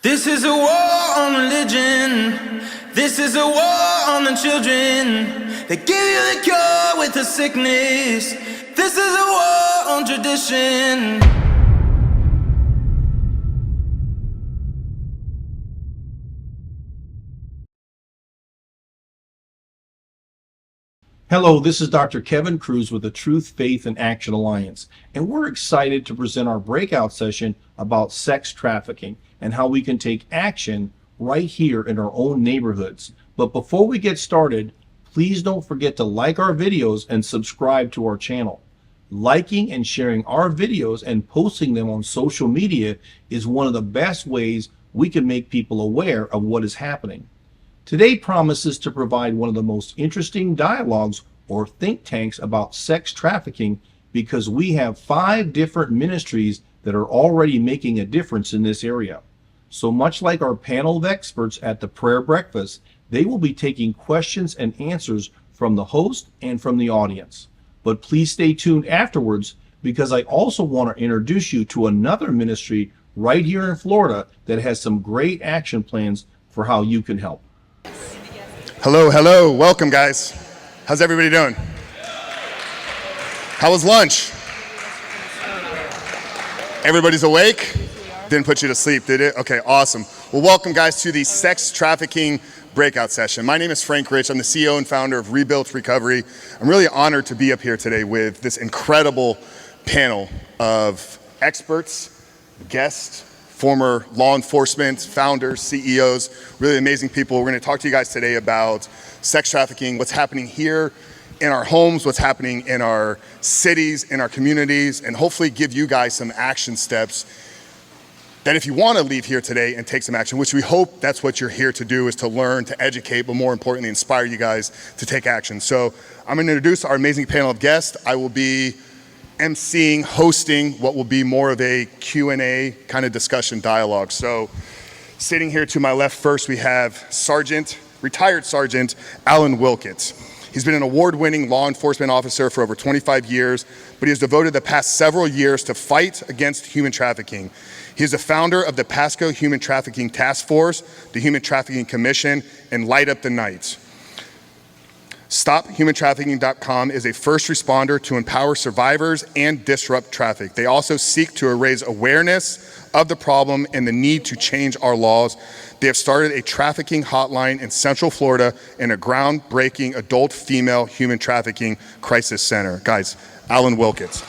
This is a war on religion. This is a war on the children. They give you the cure with the sickness. This is a war on tradition. Hello, this is Dr. Kevin Cruz with the Truth, Faith, and Action Alliance, and we're excited to present our breakout session about sex trafficking and how we can take action right here in our own neighborhoods. But before we get started, please don't forget to like our videos and subscribe to our channel. Liking and sharing our videos and posting them on social media is one of the best ways we can make people aware of what is happening. Today promises to provide one of the most interesting dialogues or think tanks about sex trafficking because we have 5 different ministries that are already making a difference in this area. So much like our panel of experts at the prayer breakfast, they will be taking questions and answers from the host and from the audience. But please stay tuned afterwards because I also want to introduce you to another ministry right here in Florida that has some great action plans for how you can help. Hello, welcome guys. How's everybody doing? How was lunch? Everybody's awake? Didn't put you to sleep, did it? Okay, awesome. Well, welcome guys to the sex trafficking breakout session. My name is Frank Rich. I'm the CEO and founder of Rebuilt Recovery. I'm really honored to be up here today with this incredible panel of experts, guests, former law enforcement, founders, CEOs, really amazing people. We're going to talk to you guys today about sex trafficking, what's happening here in our homes, what's happening in our cities, in our communities, and hopefully give you guys some action steps that if you want to leave here today and take some action, which we hope that's what you're here to do, is to learn, to educate, but more importantly, inspire you guys to take action. So I'm going to introduce our amazing panel of guests. I will be emceeing, hosting what will be more of a Q&A kind of discussion dialogue. So sitting here to my left first, we have retired Sergeant Alan Wilkitt. He's been an award-winning law enforcement officer for over 25 years, but he has devoted the past several years to fight against human trafficking. He is the founder of the Pasco Human Trafficking Task Force, the Human Trafficking Commission, and Light Up the Night. StopHumanTrafficking.com is a first responder to empower survivors and disrupt traffic. They also seek to raise awareness of the problem and the need to change our laws. They have started a trafficking hotline in Central Florida and a groundbreaking adult female human trafficking crisis center. Guys, Alan Wilkitt.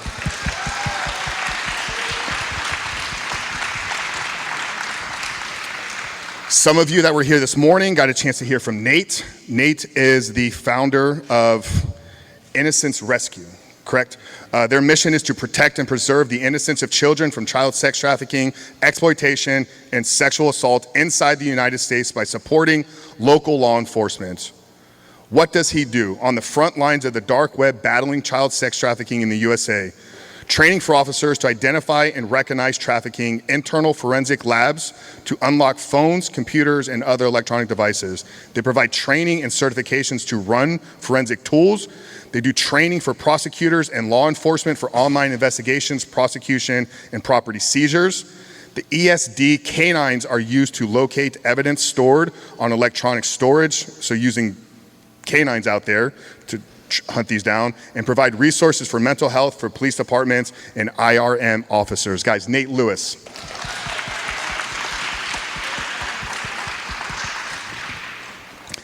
Some of you that were here this morning got a chance to hear from Nate. Nate is the founder of Innocence Rescue, correct? Their mission is to protect and preserve the innocence of children from child sex trafficking, exploitation, and sexual assault inside the United States by supporting local law enforcement. What does he do? On the front lines of the dark web battling child sex trafficking in the USA, training for officers to identify and recognize trafficking, internal forensic labs to unlock phones, computers, and other electronic devices. They provide training and certifications to run forensic tools. They do training for prosecutors and law enforcement for online investigations, prosecution, and property seizures. The ESD canines are used to locate evidence stored on electronic storage, so using canines out there to hunt these down, and provide resources for mental health for police departments and IRM officers. Guys, Nate Lewis.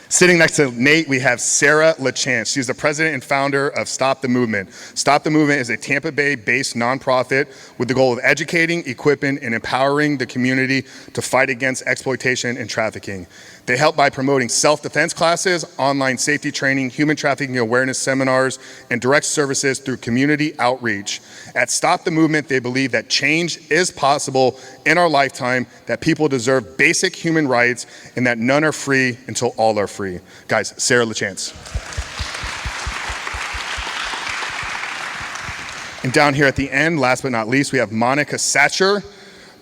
Sitting next to Nate, we have Sarah LaChance. She's the president and founder of Stop the Movement. Stop the Movement is a Tampa Bay-based nonprofit with the goal of educating, equipping, and empowering the community to fight against exploitation and trafficking. They help by promoting self-defense classes, online safety training, human trafficking awareness seminars, and direct services through community outreach. At Stop the Movement, they believe that change is possible in our lifetime, that people deserve basic human rights, and that none are free until all are free. Guys, Sarah LaChance. And down here at the end, last but not least, we have Monica Satcher,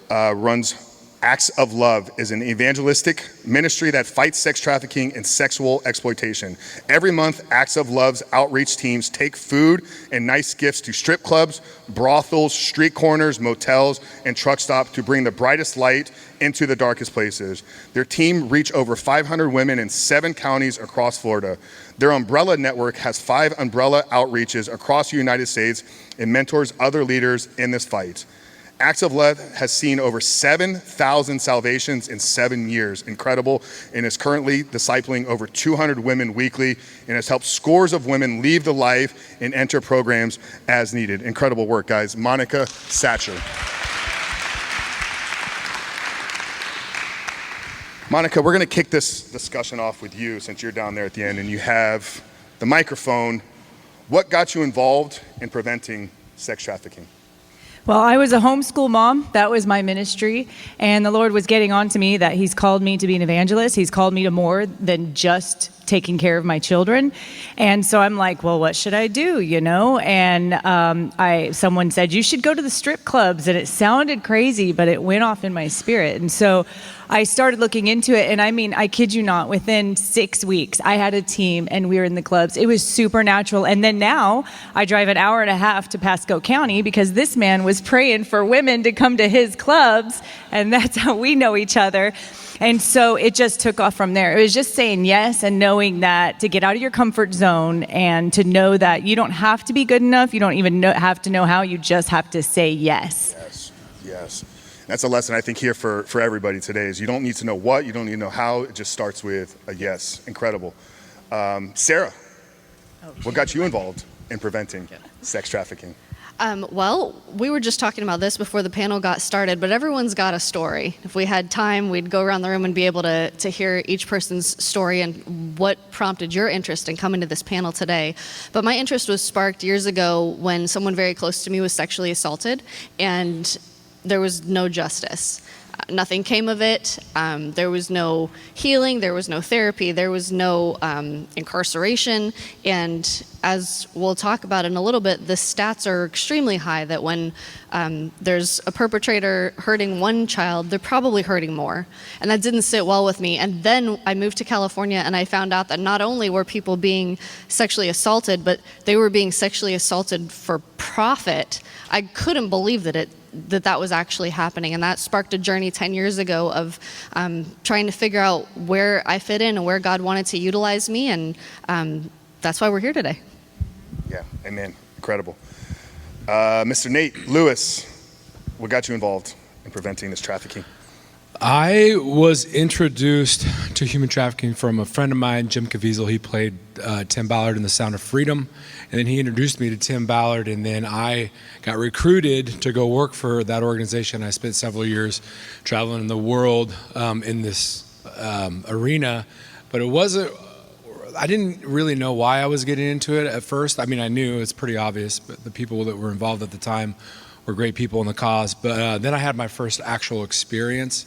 runs Acts of Love is an evangelistic ministry that fights sex trafficking and sexual exploitation. Every month, Acts of Love's outreach teams take food and nice gifts to strip clubs, brothels, street corners, motels, and truck stops to bring the brightest light into the darkest places. Their team reach over 500 women in 7 counties across Florida. Their umbrella network has 5 umbrella outreaches across the United States and mentors other leaders in this fight. Acts of Love has seen over 7,000 salvations in 7 years, incredible, and is currently discipling over 200 women weekly and has helped scores of women leave the life and enter programs as needed. Incredible work, guys. Monica Satcher. Monica, we're gonna kick this discussion off with you since you're down there at the end and you have the microphone. What got you involved in preventing sex trafficking? Well, I was a homeschool mom. That was my ministry. And the Lord was getting on to me that He's called me to be an evangelist. He's called me to more than just taking care of my children. And so I'm like, well, what should I do, you know? And someone said, you should go to the strip clubs. And it sounded crazy, but it went off in my spirit. And so I started looking into it. And I mean, I kid you not, within 6 weeks, I had a team and we were in the clubs. It was supernatural. And then now I drive an hour and a half to Pasco County because this man was praying for women to come to his clubs. And that's how we know each other. And so it just took off from there. It was just saying yes and knowing that to get out of your comfort zone and to know that you don't have to be good enough. You don't even have to know how. You just have to say yes. Yes, yes. That's a lesson I think here for everybody today is you don't need to know what, you don't need to know how. It just starts with a yes. Incredible. Sarah, what got you involved in preventing sex trafficking? Well, we were just talking about this before the panel got started, but everyone's got a story. If we had time, we'd go around the room and be able to hear each person's story and what prompted your interest in coming to this panel today. But my interest was sparked years ago when someone very close to me was sexually assaulted, and there was no justice. Nothing came of it. There was no healing. There was no therapy. There was no incarceration. And as we'll talk about in a little bit, the stats are extremely high that when there's a perpetrator hurting one child, they're probably hurting more. And that didn't sit well with me. And then I moved to California and I found out that not only were people being sexually assaulted, but they were being sexually assaulted for profit. I couldn't believe that was actually happening, and that sparked a journey 10 years ago of trying to figure out where I fit in and where God wanted to utilize me, and that's why we're here today. Yeah, amen. Incredible. Mr. Nate Lewis, what got you involved in preventing this trafficking? I was introduced to human trafficking from a friend of mine, Jim Caviezel. He played Tim Ballard in The Sound of Freedom, and then he introduced me to Tim Ballard, and then I got recruited to go work for that organization. I spent several years traveling in the world in this arena, but I didn't really know why I was getting into it at first. I mean, I knew it's pretty obvious, but the people that were involved at the time were great people in the cause. But then I had my first actual experience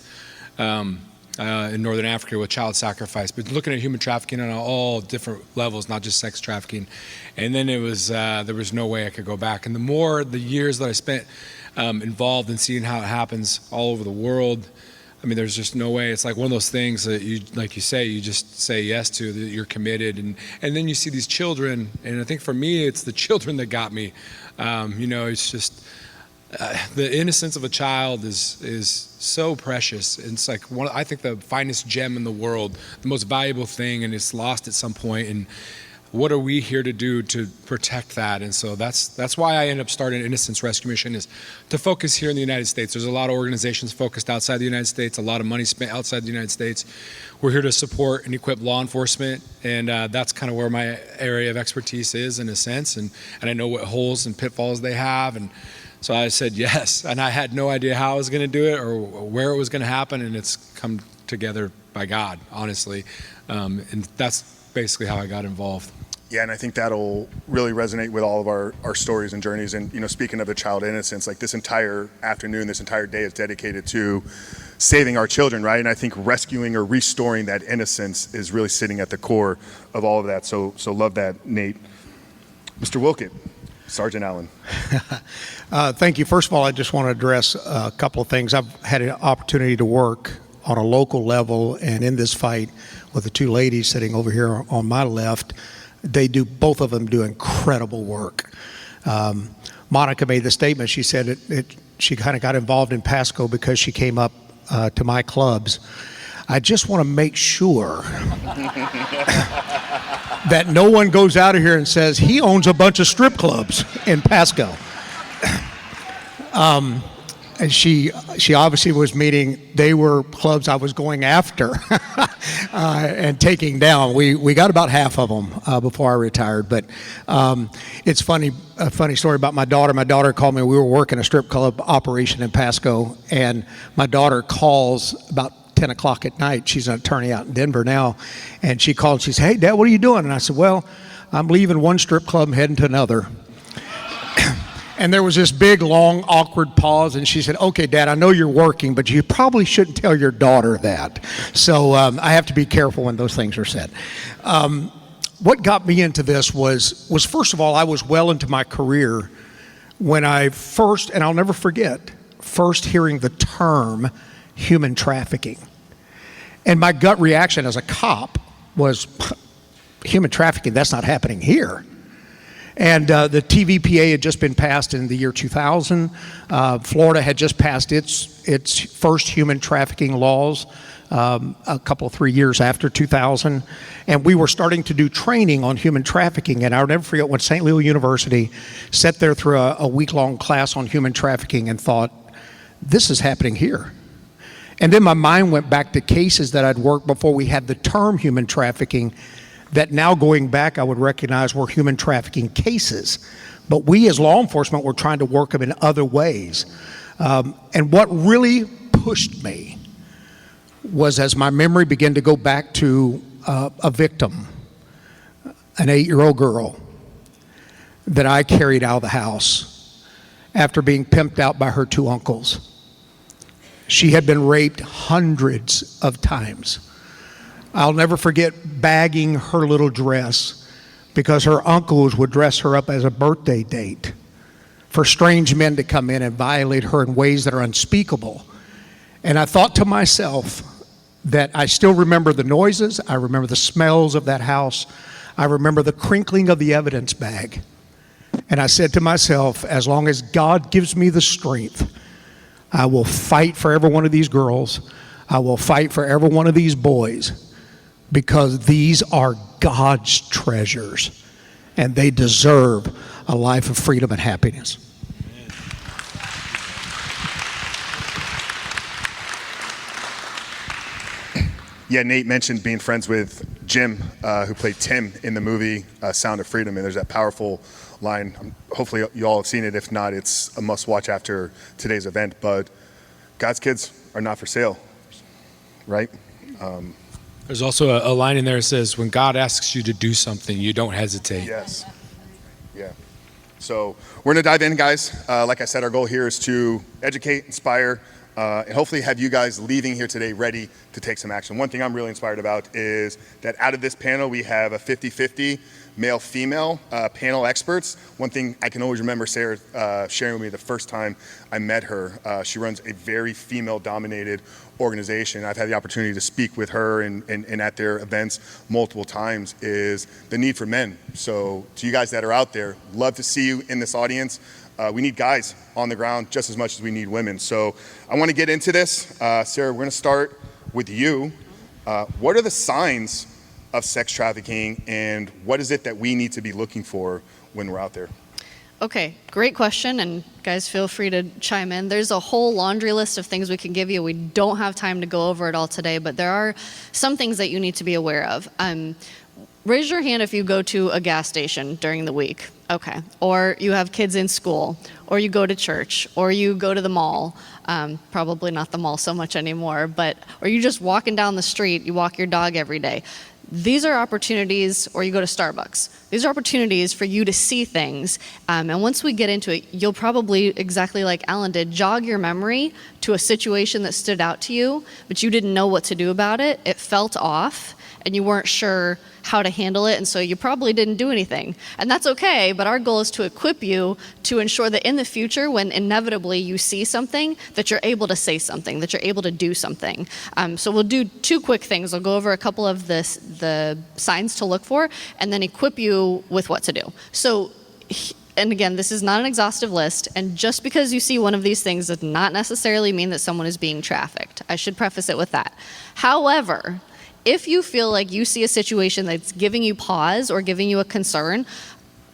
in Northern Africa with child sacrifice, but looking at human trafficking on all different levels, not just sex trafficking. And then it was there was no way I could go back. And the years that I spent involved in seeing how it happens all over the world, I mean, there's just no way. It's like one of those things that you, like you say, you just say yes to, that you're committed. And then you see these children, and I think for me, it's the children that got me. It's just, the innocence of a child is so precious. It's like I think the finest gem in the world, the most valuable thing, and it's lost at some point. And what are we here to do to protect that? And so that's why I ended up starting Innocence Rescue Mission, is to focus here in the United States. There's a lot of organizations focused outside the United States, a lot of money spent outside the United States. We're here to support and equip law enforcement, and that's kind of where my area of expertise is, in a sense. And I know what holes and pitfalls they have, and so I said yes, and I had no idea how I was going to do it or where it was going to happen, and it's come together by God, honestly. And that's basically how I got involved. Yeah, and I think that'll really resonate with all of our stories and journeys. And, speaking of the child innocence, like this entire afternoon, this entire day is dedicated to saving our children, right? And I think rescuing or restoring that innocence is really sitting at the core of all of that. So love that, Nate. Mr. Wilkitt, Sergeant Allen. Thank you. First of all, I just want to address a couple of things. I've had an opportunity to work on a local level and in this fight with the two ladies sitting over here on my left. Both of them do incredible work. Monica made the statement. She said she kind of got involved in Pasco because she came up to my clubs. I just want to make sure that no one goes out of here and says he owns a bunch of strip clubs in Pasco. And she obviously was meaning they were clubs I was going after and taking down. We got about half of them before I retired. But it's a funny story about my daughter. My daughter called me. We were working a strip club operation in Pasco, and my daughter calls about 10 o'clock at night. She's an attorney out in Denver now, and she called. She said, "Hey, Dad, what are you doing?" And I said, "Well, I'm leaving one strip club and heading to another." And there was this big, long, awkward pause, and she said, "Okay, Dad, I know you're working, but you probably shouldn't tell your daughter that." So I have to be careful when those things are said. What got me into this was first of all, I was well into my career when I first, and I'll never forget, first hearing the term human trafficking. And my gut reaction as a cop was, human trafficking, that's not happening here. And the TVPA had just been passed in the year 2000. Florida had just passed its first human trafficking laws a couple, 3 years after 2000. And we were starting to do training on human trafficking. And I'll never forget when St. Louis University sat there through a week-long class on human trafficking and thought, this is happening here. And then my mind went back to cases that I'd worked before we had the term human trafficking, that now going back I would recognize were human trafficking cases. But we as law enforcement were trying to work them in other ways. And what really pushed me was as my memory began to go back to a victim, an 8-year-old girl that I carried out of the house after being pimped out by her two uncles. She had been raped hundreds of times. I'll never forget bagging her little dress because her uncles would dress her up as a birthday date for strange men to come in and violate her in ways that are unspeakable. And I thought to myself that I still remember the noises, I remember the smells of that house, I remember the crinkling of the evidence bag. And I said to myself, as long as God gives me the strength, I will fight for every one of these girls. I will fight for every one of these boys, because these are God's treasures and they deserve a life of freedom and happiness. Yeah, Nate mentioned being friends with Jim, who played Tim in the movie Sound of Freedom, and there's that powerful line. Hopefully you all have seen it. If not, it's a must-watch after today's event. But God's kids are not for sale, right? There's also a line in there that says, when God asks you to do something, you don't hesitate. Yes. Yeah. So we're going to dive in, guys. Like I said, our goal here is to educate, inspire, and hopefully have you guys leaving here today ready to take some action. One thing I'm really inspired about is that out of this panel, we have a 50-50 male-female panel experts. One thing I can always remember Sarah sharing with me the first time I met her. She runs a very female-dominated organization. I've had the opportunity to speak with her and at their events multiple times, is the need for men. So to you guys that are out there, love to see you in this audience. We need guys on the ground just as much as we need women. So I want to get into this. Sarah, we're going to start with you. What are the signs of sex trafficking, and what is it that we need to be looking for when we're out there? Okay, great question, and guys, feel free to chime in. There's a whole laundry list of things we can give you. We don't have time to go over it all today, but there are some things that you need to be aware of. Raise your hand if you go to a gas station during the week. Okay. Or you have kids in school, or you go to church, or you go to the mall. Probably not the mall so much anymore, or you're just walking down the street, you walk your dog every day. These are opportunities, or you go to Starbucks. These are opportunities for you to see things. And once we get into it, you'll probably, exactly like Alan did, jog your memory to a situation that stood out to you, but you didn't know what to do about it. It felt off. and you weren't sure how to handle it, and so you probably didn't do anything. And that's okay, but our goal is to equip you to ensure that in the future, when inevitably you see something, that you're able to say something, that you're able to do something. So we'll do 2 quick things. I'll go over a couple of the signs to look for, and then equip you with what to do. So, and again, this is not an exhaustive list, and just because you see one of these things does not necessarily mean that someone is being trafficked. I should preface it with that. However, if you feel like you see a situation that's giving you pause or giving you a concern,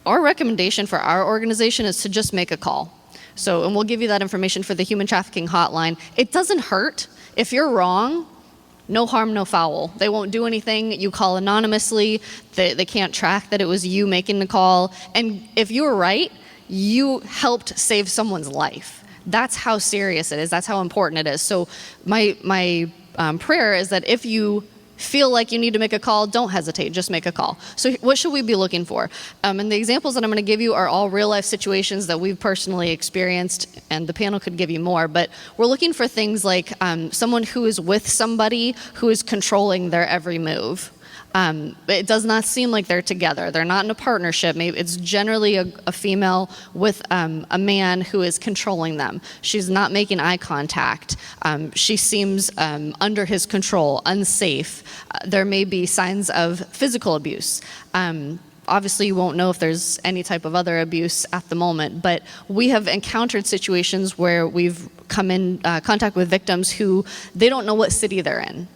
our recommendation for our organization is to just make a call. So, and we'll give you that information for the human trafficking hotline. It doesn't hurt. If you're wrong, no harm, no foul. They won't do anything. You call anonymously. They can't track that it was you making the call. And if you were right, you helped save someone's life. That's how serious it is. That's how important it is. So my prayer is that if you feel like you need to make a call, don't hesitate, just make a call. So what should we be looking for? And the examples that I'm going to give you are all real life situations that we've personally experienced, and the panel could give you more, but we're looking for things like someone who is with somebody who is controlling their every move. It does not seem like they're together. They're not in a partnership. Maybe it's generally a female with a man who is controlling them. She's not making eye contact. She seems under his control, unsafe. There may be signs of physical abuse. Obviously, you won't know if there's any type of other abuse at the moment, but we have encountered situations where we've come in contact with victims who they don't know what city they're in.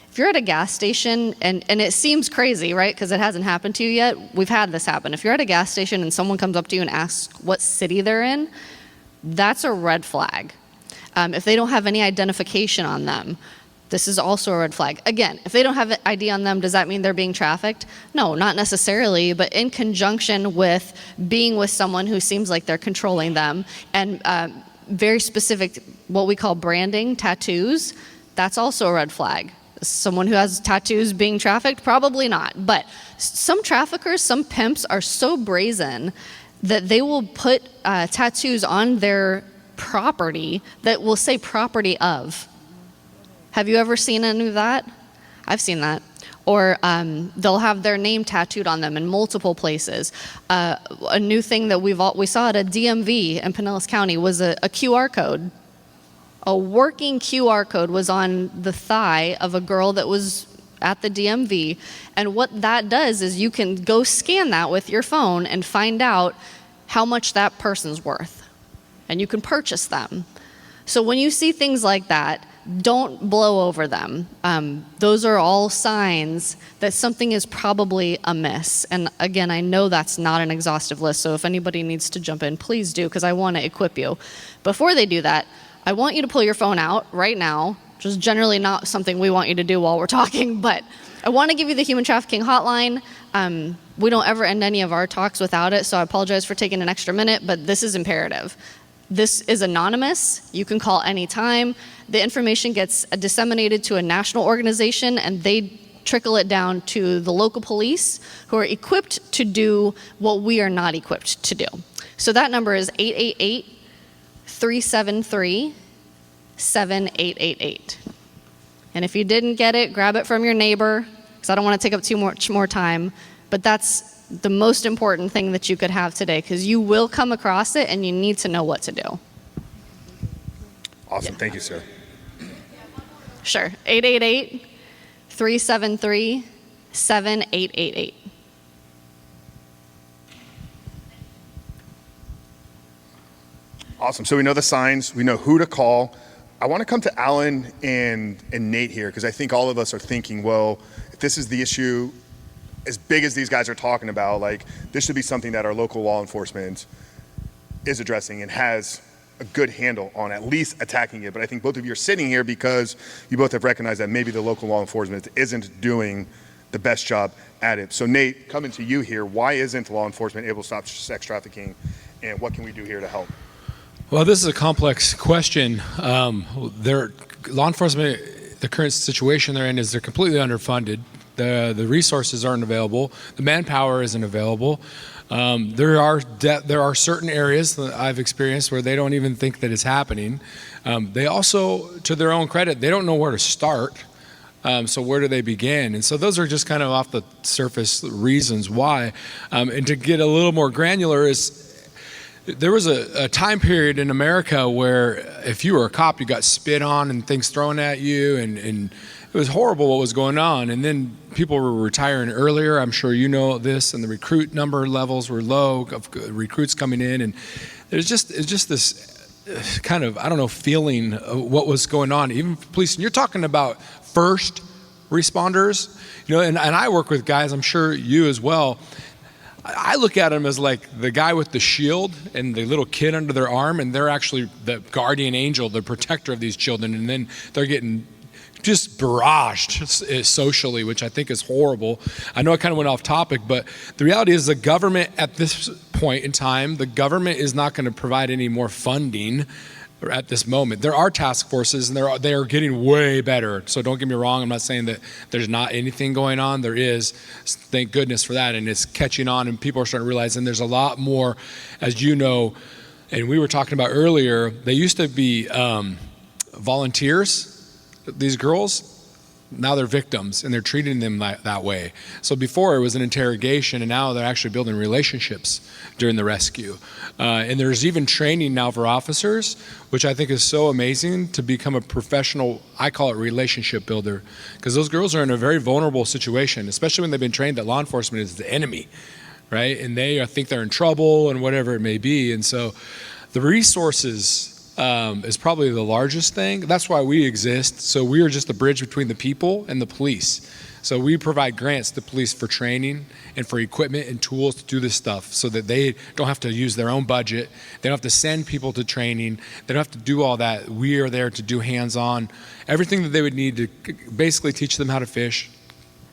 If you're at a gas station, and it seems crazy, right, because it hasn't happened to you yet, we've had this happen. If you're at a gas station and someone comes up to you and asks what city they're in, that's a red flag. If they don't have any identification on them, this is also a red flag. Again, if they don't have an ID on them, does that mean they're being trafficked? No, not necessarily, but in conjunction with being with someone who seems like they're controlling them, and very specific, what we call branding, tattoos, that's also a red flag. Someone who has tattoos being trafficked? Probably not. But some traffickers, some pimps are so brazen that they will put tattoos on their property that will say property of. Have you ever seen any of that? I've seen that. Or they'll have their name tattooed on them in multiple places. A new thing that we saw at a DMV in Panelists County was a QR code. A working QR code was on the thigh of a girl that was at the DMV. And what that does is you can go scan that with your phone and find out how much that person's worth. And you can purchase them. So when you see things like that, don't blow over them. Those are all signs that something is probably amiss. And again, I know that's not an exhaustive list, so if anybody needs to jump in, please do, because I want to equip you. Before they do that, I want you to pull your phone out right now, which is generally not something we want you to do while we're talking, but I want to give you the human trafficking hotline. We don't ever end any of our talks without it, so I apologize for taking an extra minute, but this is imperative. This is anonymous. You can call anytime. The information gets disseminated to a national organization, and they trickle it down to the local police who are equipped to do what we are not equipped to do. So that number is 888-373-7888. And if you didn't get it, grab it from your neighbor, because I don't want to take up too much more time. But that's the most important thing that you could have today, because you will come across it and you need to know what to do. Awesome. Thank you, sir. Sure. 888-373-7888. Awesome. So we know the signs. We know who to call. I want to come to Alan and Nate here, because I think all of us are thinking, well, if this is the issue as big as these guys are talking about, like, this should be something that our local law enforcement is addressing and has a good handle on at least attacking it. But I think both of you are sitting here because you both have recognized that maybe the local law enforcement isn't doing the best job at it. So Nate, coming to you here, why isn't law enforcement able to stop sex trafficking, and what can we do here to help? Well, this is a complex question. Law enforcement, the current situation they're in is they're completely underfunded. The resources aren't available. The manpower isn't available. There are certain areas that I've experienced where they don't even think that it's happening. They also, to their own credit, they don't know where to start. So where do they begin? And so those are just kind of off the surface reasons why. And to get a little more granular is, there was a time period in America where if you were a cop, you got spit on and things thrown at you, and it was horrible what was going on. And then people were retiring earlier. I'm sure you know this, and the recruit number levels were low of recruits coming in, and it's just this kind of, I don't know, feeling of what was going on, even for police. And you're talking about first responders, and I work with guys, I'm sure you as well. I look at them as like the guy with the shield and the little kid under their arm, and they're actually the guardian angel, the protector of these children, and then they're getting just barraged socially, which I think is horrible. I know I kind of went off topic, but the reality is the government at this point in time, the government is not going to provide any more funding at this moment. There are task forces, and they are getting way better. So don't get me wrong. I'm not saying that there's not anything going on. There is. Thank goodness for that. And it's catching on, and people are starting to realize, and there's a lot more, as you know, and we were talking about earlier, they used to be volunteers, these girls. Now they're victims, and they're treating them that way. So before it was an interrogation, and now they're actually building relationships during the rescue. And there's even training now for officers, which I think is so amazing, to become a professional, I call it relationship builder, because those girls are in a very vulnerable situation, especially when they've been trained that law enforcement is the enemy, right? And they think they're in trouble and whatever it may be. And so the resources is probably the largest thing. That's why we exist. So we are just the bridge between the people and the police. So we provide grants to police for training and for equipment and tools to do this stuff, so that they don't have to use their own budget. They don't have to send people to training. They don't have to do all that. We are there to do hands-on, everything that they would need to basically teach them how to fish,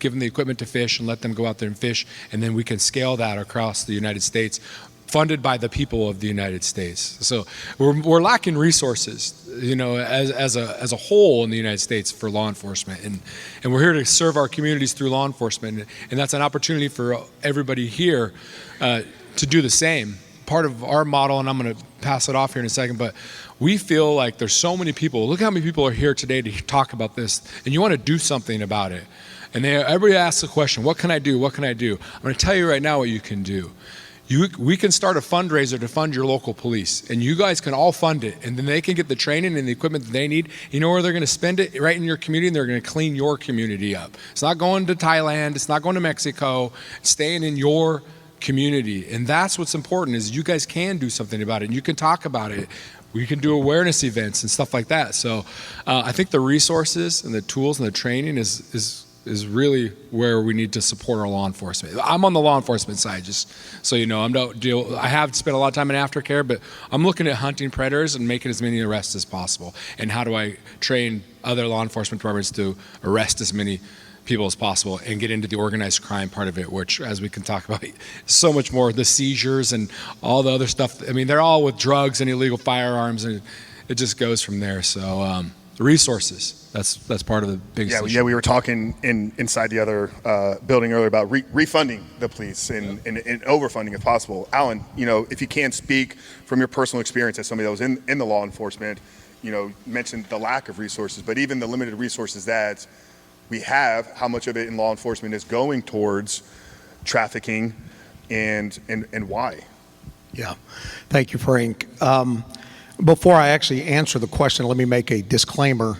give them the equipment to fish, and let them go out there and fish. And then we can scale that across the United States, funded by the people of the United States. So we're lacking resources, as a whole in the United States for law enforcement, and we're here to serve our communities through law enforcement, and that's an opportunity for everybody here to do the same. Part of our model, and I'm going to pass it off here in a second, but we feel like there's so many people. Look how many people are here today to talk about this, and you want to do something about it. And everybody asks the question, what can I do? What can I do? I'm going to tell you right now what you can do. We can start a fundraiser to fund your local police, and you guys can all fund it, and then they can get the training and the equipment that they need. You know where they're going to spend it? Right in your community, and they're going to clean your community up. It's not going to Thailand. It's not going to Mexico. It's staying in your community, and that's what's important, is you guys can do something about it, and you can talk about it. We can do awareness events and stuff like that. So I think the resources and the tools and the training is really where we need to support our law enforcement. I'm on the law enforcement side, just so you know. I have spent a lot of time in aftercare, but I'm looking at hunting predators and making as many arrests as possible. And how do I train other law enforcement departments to arrest as many people as possible and get into the organized crime part of it, which, as we can talk about, so much more, the seizures and all the other stuff. I mean, they're all with drugs and illegal firearms, and it just goes from there. So resources. That's part of the biggest issue. Yeah, we were talking inside the other building earlier about refunding the police and overfunding if possible. Alan, if you can speak from your personal experience as somebody that was in the law enforcement, mentioned the lack of resources, but even the limited resources that we have, how much of it in law enforcement is going towards trafficking and why? Yeah, thank you, Frank. Before I actually answer the question, let me make a disclaimer.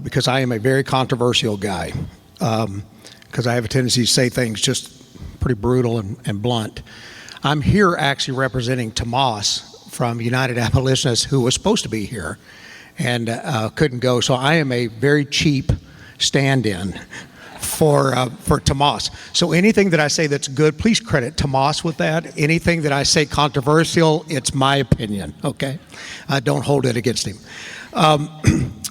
Because I am a very controversial guy, because I have a tendency to say things just pretty brutal and blunt. I'm here actually representing Tomas from United Abolitionists, who was supposed to be here and couldn't go. So I am a very cheap stand-in for Tomas. So anything that I say that's good, please credit Tomas with that. Anything that I say controversial, it's my opinion, okay? Don't hold it against him.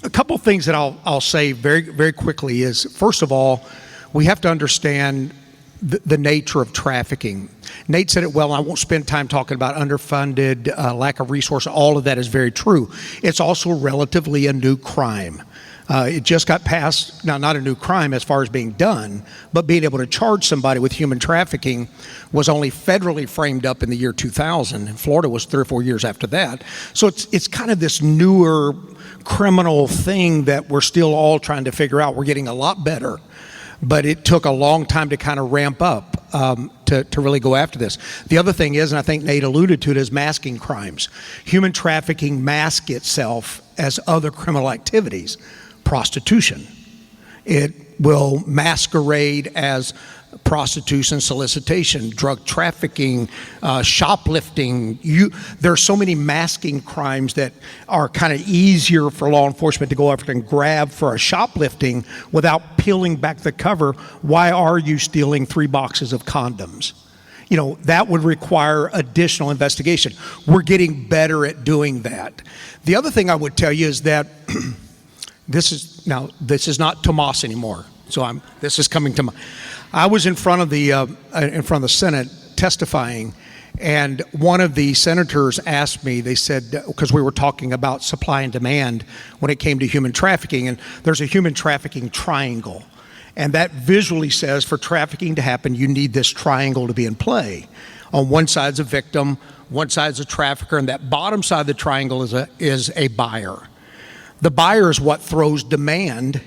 A couple of things that I'll say very, very quickly is, first of all, we have to understand the nature of trafficking. Nate said it well, and I won't spend time talking about underfunded, lack of resource. All of that is very true. It's also relatively a new crime. It just got passed, now not a new crime as far as being done, but being able to charge somebody with human trafficking was only federally framed up in the year 2000, and Florida was 3 or 4 years after that. So it's kind of this newer criminal thing that we're still all trying to figure out. We're getting a lot better, but it took a long time to kind of ramp up to really go after this. The other thing is, and I think Nate alluded to it, is masking crimes. Human trafficking masks itself as other criminal activities. Prostitution. It will masquerade as prostitution, solicitation, drug trafficking, shoplifting. There are so many masking crimes that are kind of easier for law enforcement to go after and grab for a shoplifting without peeling back the cover. Why are you stealing 3 boxes of condoms? You know, that would require additional investigation. We're getting better at doing that. The other thing I would tell you is that this is not Tomas anymore. So this is coming to my. I was in front of the Senate testifying, and one of the senators asked me. They said, because we were talking about supply and demand when it came to human trafficking, and there's a human trafficking triangle, and that visually says for trafficking to happen, you need this triangle to be in play. On one side's a victim, one side's a trafficker, and that bottom side of the triangle is a buyer. The buyer is what throws demand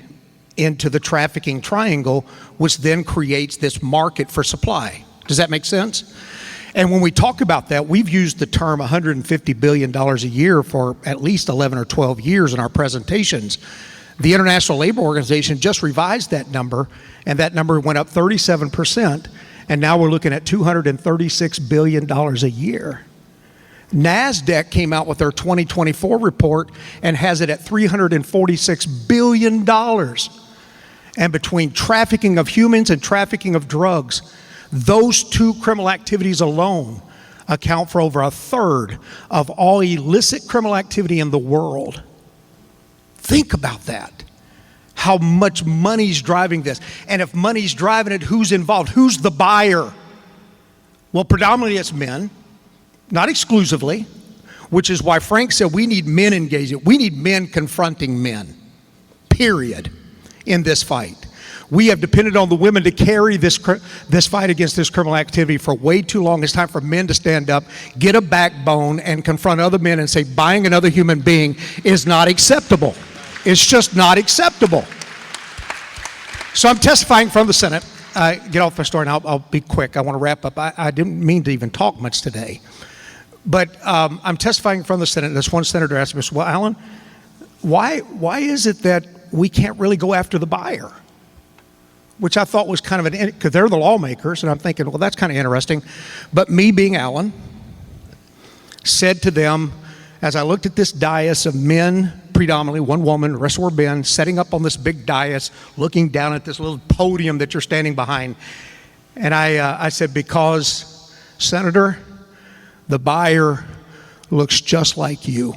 into the trafficking triangle, which then creates this market for supply. Does that make sense? And when we talk about that, we've used the term $150 billion a year for at least 11 or 12 years in our presentations. The International Labor Organization just revised that number, and that number went up 37%, and now we're looking at $236 billion a year. NASDAQ came out with their 2024 report and has it at $346 billion. And between trafficking of humans and trafficking of drugs, those 2 criminal activities alone account for over 1/3 of all illicit criminal activity in the world. Think about that. How much money's driving this. And if money's driving it, who's involved? Who's the buyer? Well, predominantly it's men. Not exclusively, which is why Frank said we need men engaging. We need men confronting men, period, in this fight. We have depended on the women to carry this fight against this criminal activity for way too long. It's time for men to stand up, get a backbone, and confront other men and say buying another human being is not acceptable. It's just not acceptable. So I'm testifying from the Senate. Get off my story, and I'll be quick. I want to wrap up. I didn't mean to even talk much today. But I'm testifying from the Senate. This one senator asked me, well, Alan, why is it that we can't really go after the buyer? Which I thought was kind of because they're the lawmakers, and I'm thinking, well, that's kind of interesting. But me being Alan, said to them, as I looked at this dais of men, predominantly one woman, the rest were men, setting up on this big dais, looking down at this little podium that you're standing behind. And I said, because, Senator, the buyer looks just like you.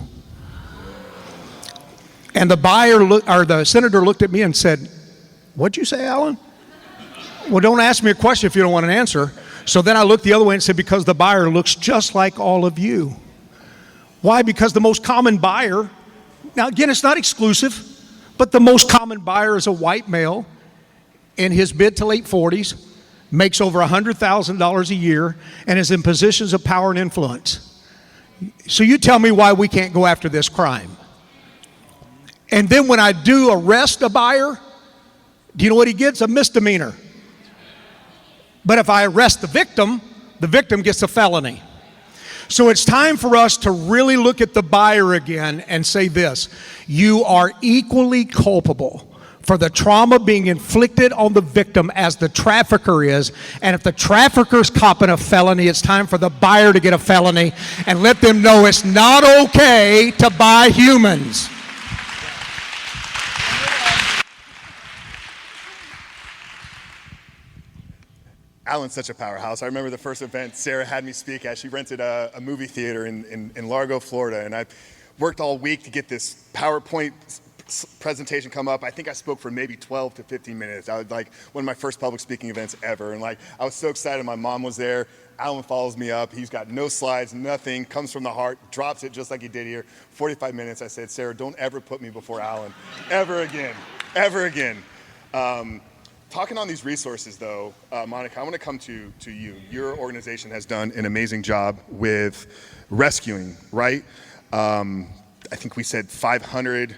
And the senator looked at me and said, what'd you say, Alan? Well, don't ask me a question if you don't want an answer. So then I looked the other way and said, because the buyer looks just like all of you. Why? Because the most common buyer, now again, it's not exclusive, but the most common buyer is a white male in his mid to late 40s, makes over $100,000 a year, and is in positions of power and influence. So you tell me why we can't go after this crime. And then when I do arrest a buyer, do you know what he gets? A misdemeanor. But if I arrest the victim gets a felony. So it's time for us to really look at the buyer again and say this: you are equally culpable for the trauma being inflicted on the victim as the trafficker is. And if the trafficker's copping a felony, it's time for the buyer to get a felony and let them know it's not okay to buy humans. Alan's such a powerhouse. I remember the first event Sarah had me speak at. She rented a movie theater in Largo, Florida, and I worked all week to get this PowerPoint presentation come up. I think I spoke for maybe 12 to 15 minutes. I was like one of my first public speaking events ever. And like, I was so excited. My mom was there. Alan follows me up. He's got no slides, nothing, comes from the heart, drops it just like he did here. 45 minutes. I said, Sarah, don't ever put me before Alan. Ever again. Ever again. Talking on these resources, though, Monica, I want to come to you. Your organization has done an amazing job with rescuing, right? I think we said 500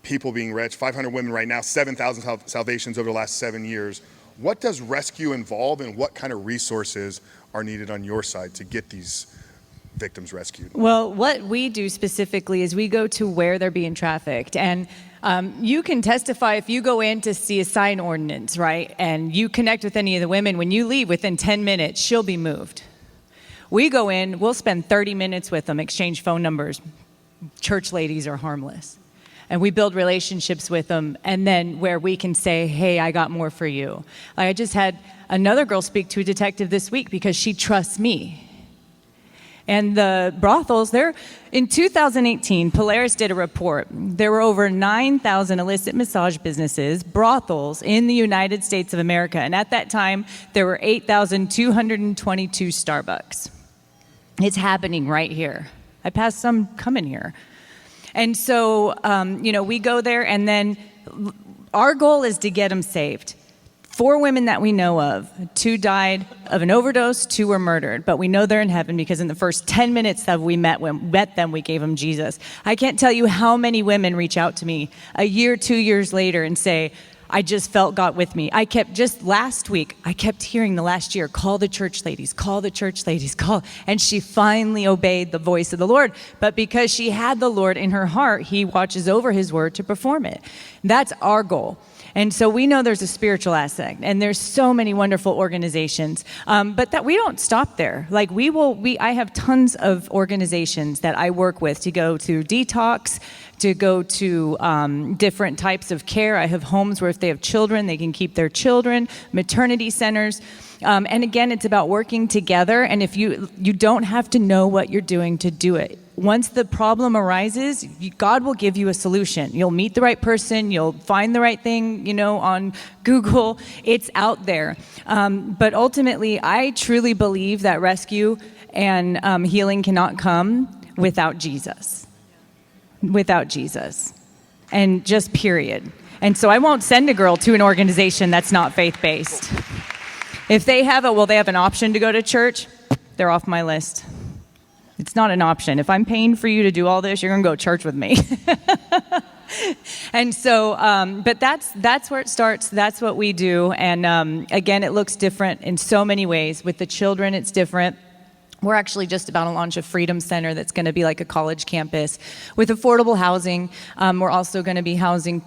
people being rescued, 500 women right now, 7,000 salvations over the last 7 years. What does rescue involve, and what kind of resources are needed on your side to get these victims rescued? Well, what we do specifically is we go to where they're being trafficked. And you can testify if you go in to see a sign ordinance, right? And you connect with any of the women, when you leave within 10 minutes, she'll be moved. We go in, we'll spend 30 minutes with them, exchange phone numbers. Church ladies are harmless. And we build relationships with them, and then where we can say, hey, I got more for you. Like, I just had another girl speak to a detective this week because she trusts me. And the brothels, in 2018, Polaris did a report. There were over 9,000 illicit massage businesses, brothels, in the United States of America. And at that time, there were 8,222 Starbucks. It's happening right here. I passed some coming here. And so, we go there, and then our goal is to get them saved. 4 women that we know of, 2 died of an overdose, 2 were murdered. But we know they're in heaven because in the first 10 minutes that we met them, we gave them Jesus. I can't tell you how many women reach out to me a year, 2 years later and say, I just felt God with me. Just last week, I kept hearing the last year, call the church ladies, call the church ladies, call. And she finally obeyed the voice of the Lord. But because she had the Lord in her heart, he watches over his word to perform it. That's our goal. And so we know there's a spiritual aspect, and there's so many wonderful organizations, but that we don't stop there. Like I have tons of organizations that I work with to go to detox, to go to different types of care. I have homes where if they have children, they can keep their children, maternity centers. And again, it's about working together. And if you don't have to know what you're doing to do it. Once the problem arises, God will give you a solution. You'll meet the right person. You'll find the right thing, on Google. It's out there. But ultimately, I truly believe that rescue and healing cannot come without Jesus. Without Jesus. And just period. And so I won't send a girl to an organization that's not faith-based. If they have an option to go to church, they're off my list. It's not an option. If I'm paying for you to do all this, you're going to go to church with me. And so, but that's where it starts. That's what we do. And again, it looks different in so many ways. With the children, it's different. We're actually just about to launch a Freedom Center that's going to be like a college campus with affordable housing. We're also going to be housing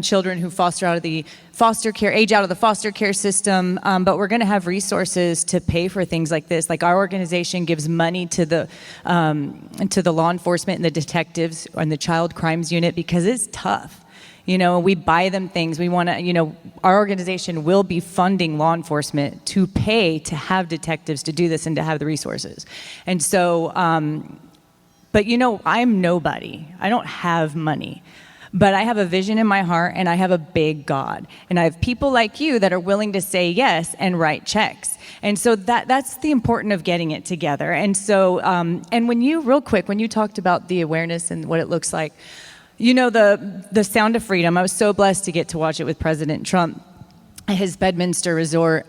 children who age out of the foster care system. But we're going to have resources to pay for things like this. Like our organization gives money to the law enforcement and the detectives and the child crimes unit because it's tough. We buy them things. We want to, our organization will be funding law enforcement to pay to have detectives to do this and to have the resources. And so, but I'm nobody. I don't have money. But I have a vision in my heart, and I have a big God. And I have people like you that are willing to say yes and write checks. And so that's the important of getting it together. And so, and when you talked about the awareness and what it looks like, the Sound of Freedom, I was so blessed to get to watch it with President Trump at his Bedminster Resort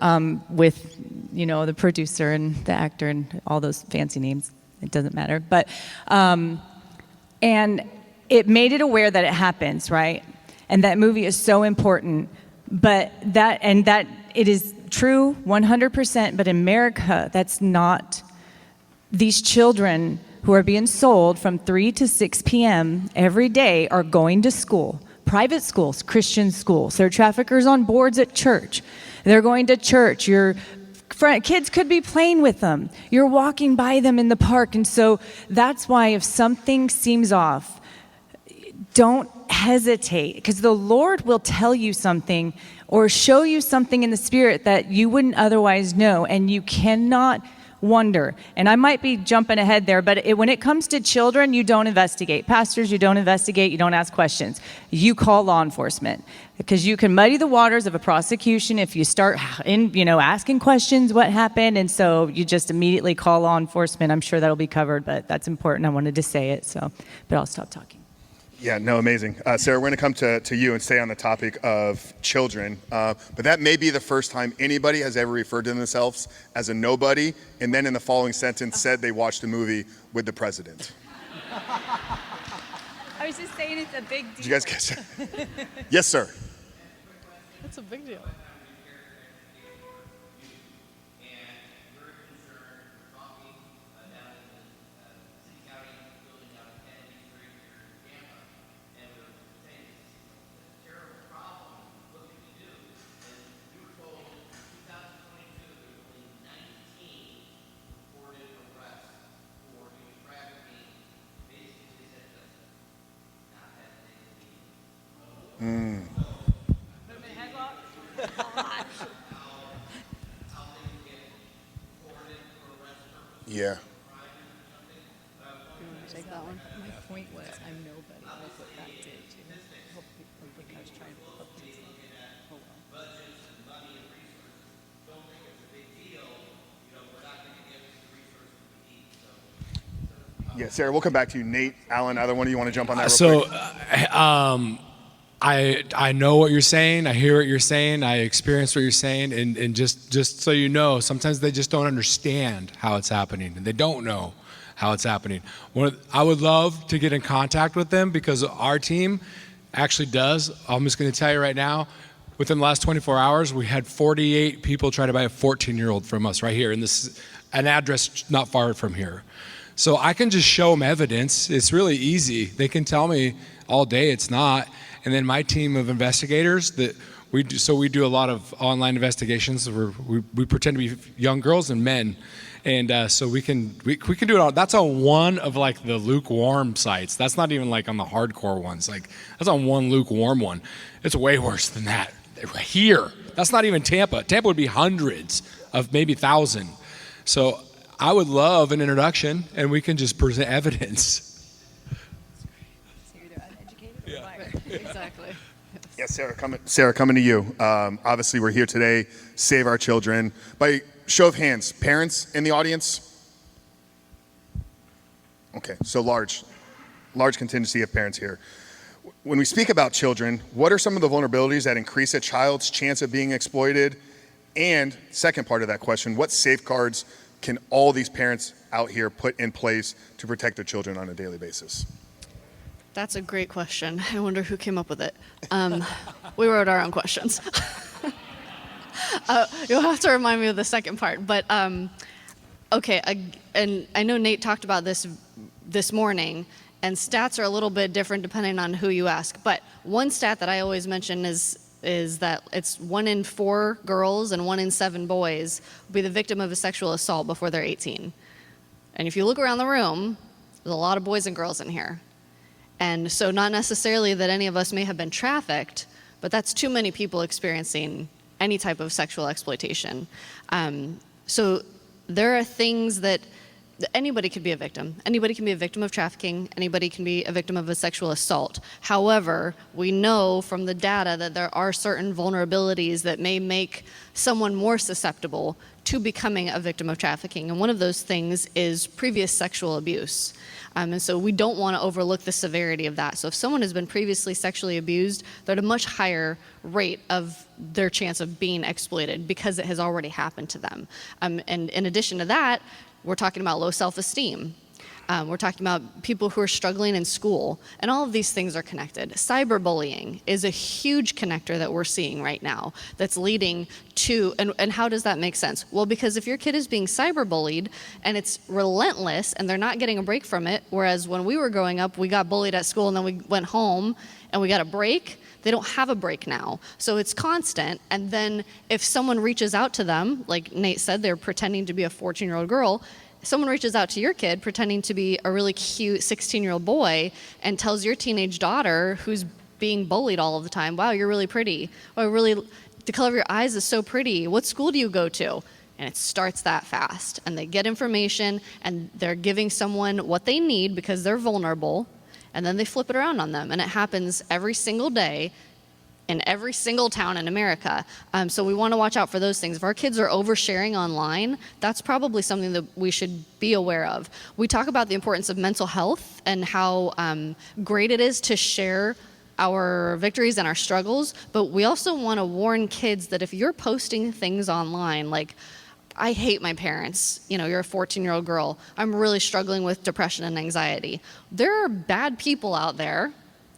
with, the producer and the actor and all those fancy names. It doesn't matter. But, and it made it aware that it happens, right? And that movie is so important. But that it is true 100%, but in America, that's not. These children who are being sold from 3 to 6 p.m. every day are going to school, private schools, Christian schools. They're traffickers on boards at church. They're going to church. Your kids could be playing with them. You're walking by them in the park. And so that's why if something seems off, don't hesitate, because the Lord will tell you something or show you something in the spirit that you wouldn't otherwise know. And you cannot wonder. And I might be jumping ahead there, but when it comes to children, you don't investigate. Pastors, you don't investigate, you don't ask questions. You call law enforcement, because you can muddy the waters of a prosecution if you start asking questions what happened, and so you just immediately call law enforcement. I'm sure that'll be covered, but that's important. I wanted to say it, but I'll stop talking. Yeah, no, amazing. Sarah, we're going to come to you and stay on the topic of children. But that may be the first time anybody has ever referred to themselves as a nobody, and then in the following sentence said they watched a movie with the president. I was just saying it's a big deal. Did you guys catch that? Yes, sir. That's a big deal. Yeah. Take that one. My point was, I'm nobody. That's what that did too. Hopefully, I was trying to put things in. Oh well. Yeah, Sarah, we'll come back to you. Nate, Alan, either one of you want to jump on that real quick? I know what you're saying. I hear what you're saying. I experience what you're saying. And just so you know, sometimes they just don't understand how it's happening, and they don't know how it's happening. I would love to get in contact with them, because our team actually does. I'm just going to tell you right now, within the last 24 hours, we had 48 people try to buy a 14-year-old from us right here, and this is an address not far from here. So I can just show them evidence. It's really easy. They can tell me all day it's not. And then my team of investigators we do a lot of online investigations where we pretend to be young girls and men. And so we can do it all. That's on one of like the lukewarm sites. That's not even like on the hardcore ones. Like that's on one lukewarm one. It's way worse than that. Here, that's not even Tampa. Tampa would be hundreds of maybe 1,000. So I would love an introduction, and we can just present evidence. So you're either uneducated or Yeah. liar. Exactly. Yeah, Sarah, coming to you. Obviously, we're here today, save our children. By show of hands, parents in the audience? Okay, so large contingency of parents here. When we speak about children, what are some of the vulnerabilities that increase a child's chance of being exploited? And second part of that question, what safeguards can all these parents out here put in place to protect their children on a daily basis? That's a great question. I wonder who came up with it. We wrote our own questions. You'll have to remind me of the second part. But okay, and I know Nate talked about this morning, and stats are a little bit different depending on who you ask. But one stat that I always mention is that it's 1 in 4 girls and 1 in 7 boys will be the victim of a sexual assault before they're 18. And if you look around the room, there's a lot of boys and girls in here. And so not necessarily that any of us may have been trafficked, but that's too many people experiencing any type of sexual exploitation. So there are things that anybody could be a victim. Anybody can be a victim of trafficking. Anybody can be a victim of a sexual assault. However, we know from the data that there are certain vulnerabilities that may make someone more susceptible to becoming a victim of trafficking. And one of those things is previous sexual abuse. And so we don't want to overlook the severity of that. So if someone has been previously sexually abused, they're at a much higher rate of their chance of being exploited because it has already happened to them. And in addition to that, we're talking about low self-esteem. We're talking about people who are struggling in school, and all of these things are connected. Cyberbullying is a huge connector that we're seeing right now that's leading to, and how does that make sense? Well, because if your kid is being cyberbullied and it's relentless and they're not getting a break from it, whereas when we were growing up, we got bullied at school and then we went home and we got a break, they don't have a break now. So it's constant, and then if someone reaches out to them, like Nate said, they're pretending to be a 14-year-old girl, someone reaches out to your kid pretending to be a really cute 16-year-old boy and tells your teenage daughter who's being bullied all of the time, wow, you're really pretty. Or really, the color of your eyes is so pretty. What school do you go to? And it starts that fast. And they get information, and they're giving someone what they need because they're vulnerable, and then they flip it around on them. And it happens every single day in every single town in America. So we want to watch out for those things. If our kids are oversharing online, that's probably something that we should be aware of. We talk about the importance of mental health and how great it is to share our victories and our struggles, but we also want to warn kids that if you're posting things online, like, I hate my parents, you're a 14-year-old girl, I'm really struggling with depression and anxiety. There are bad people out there,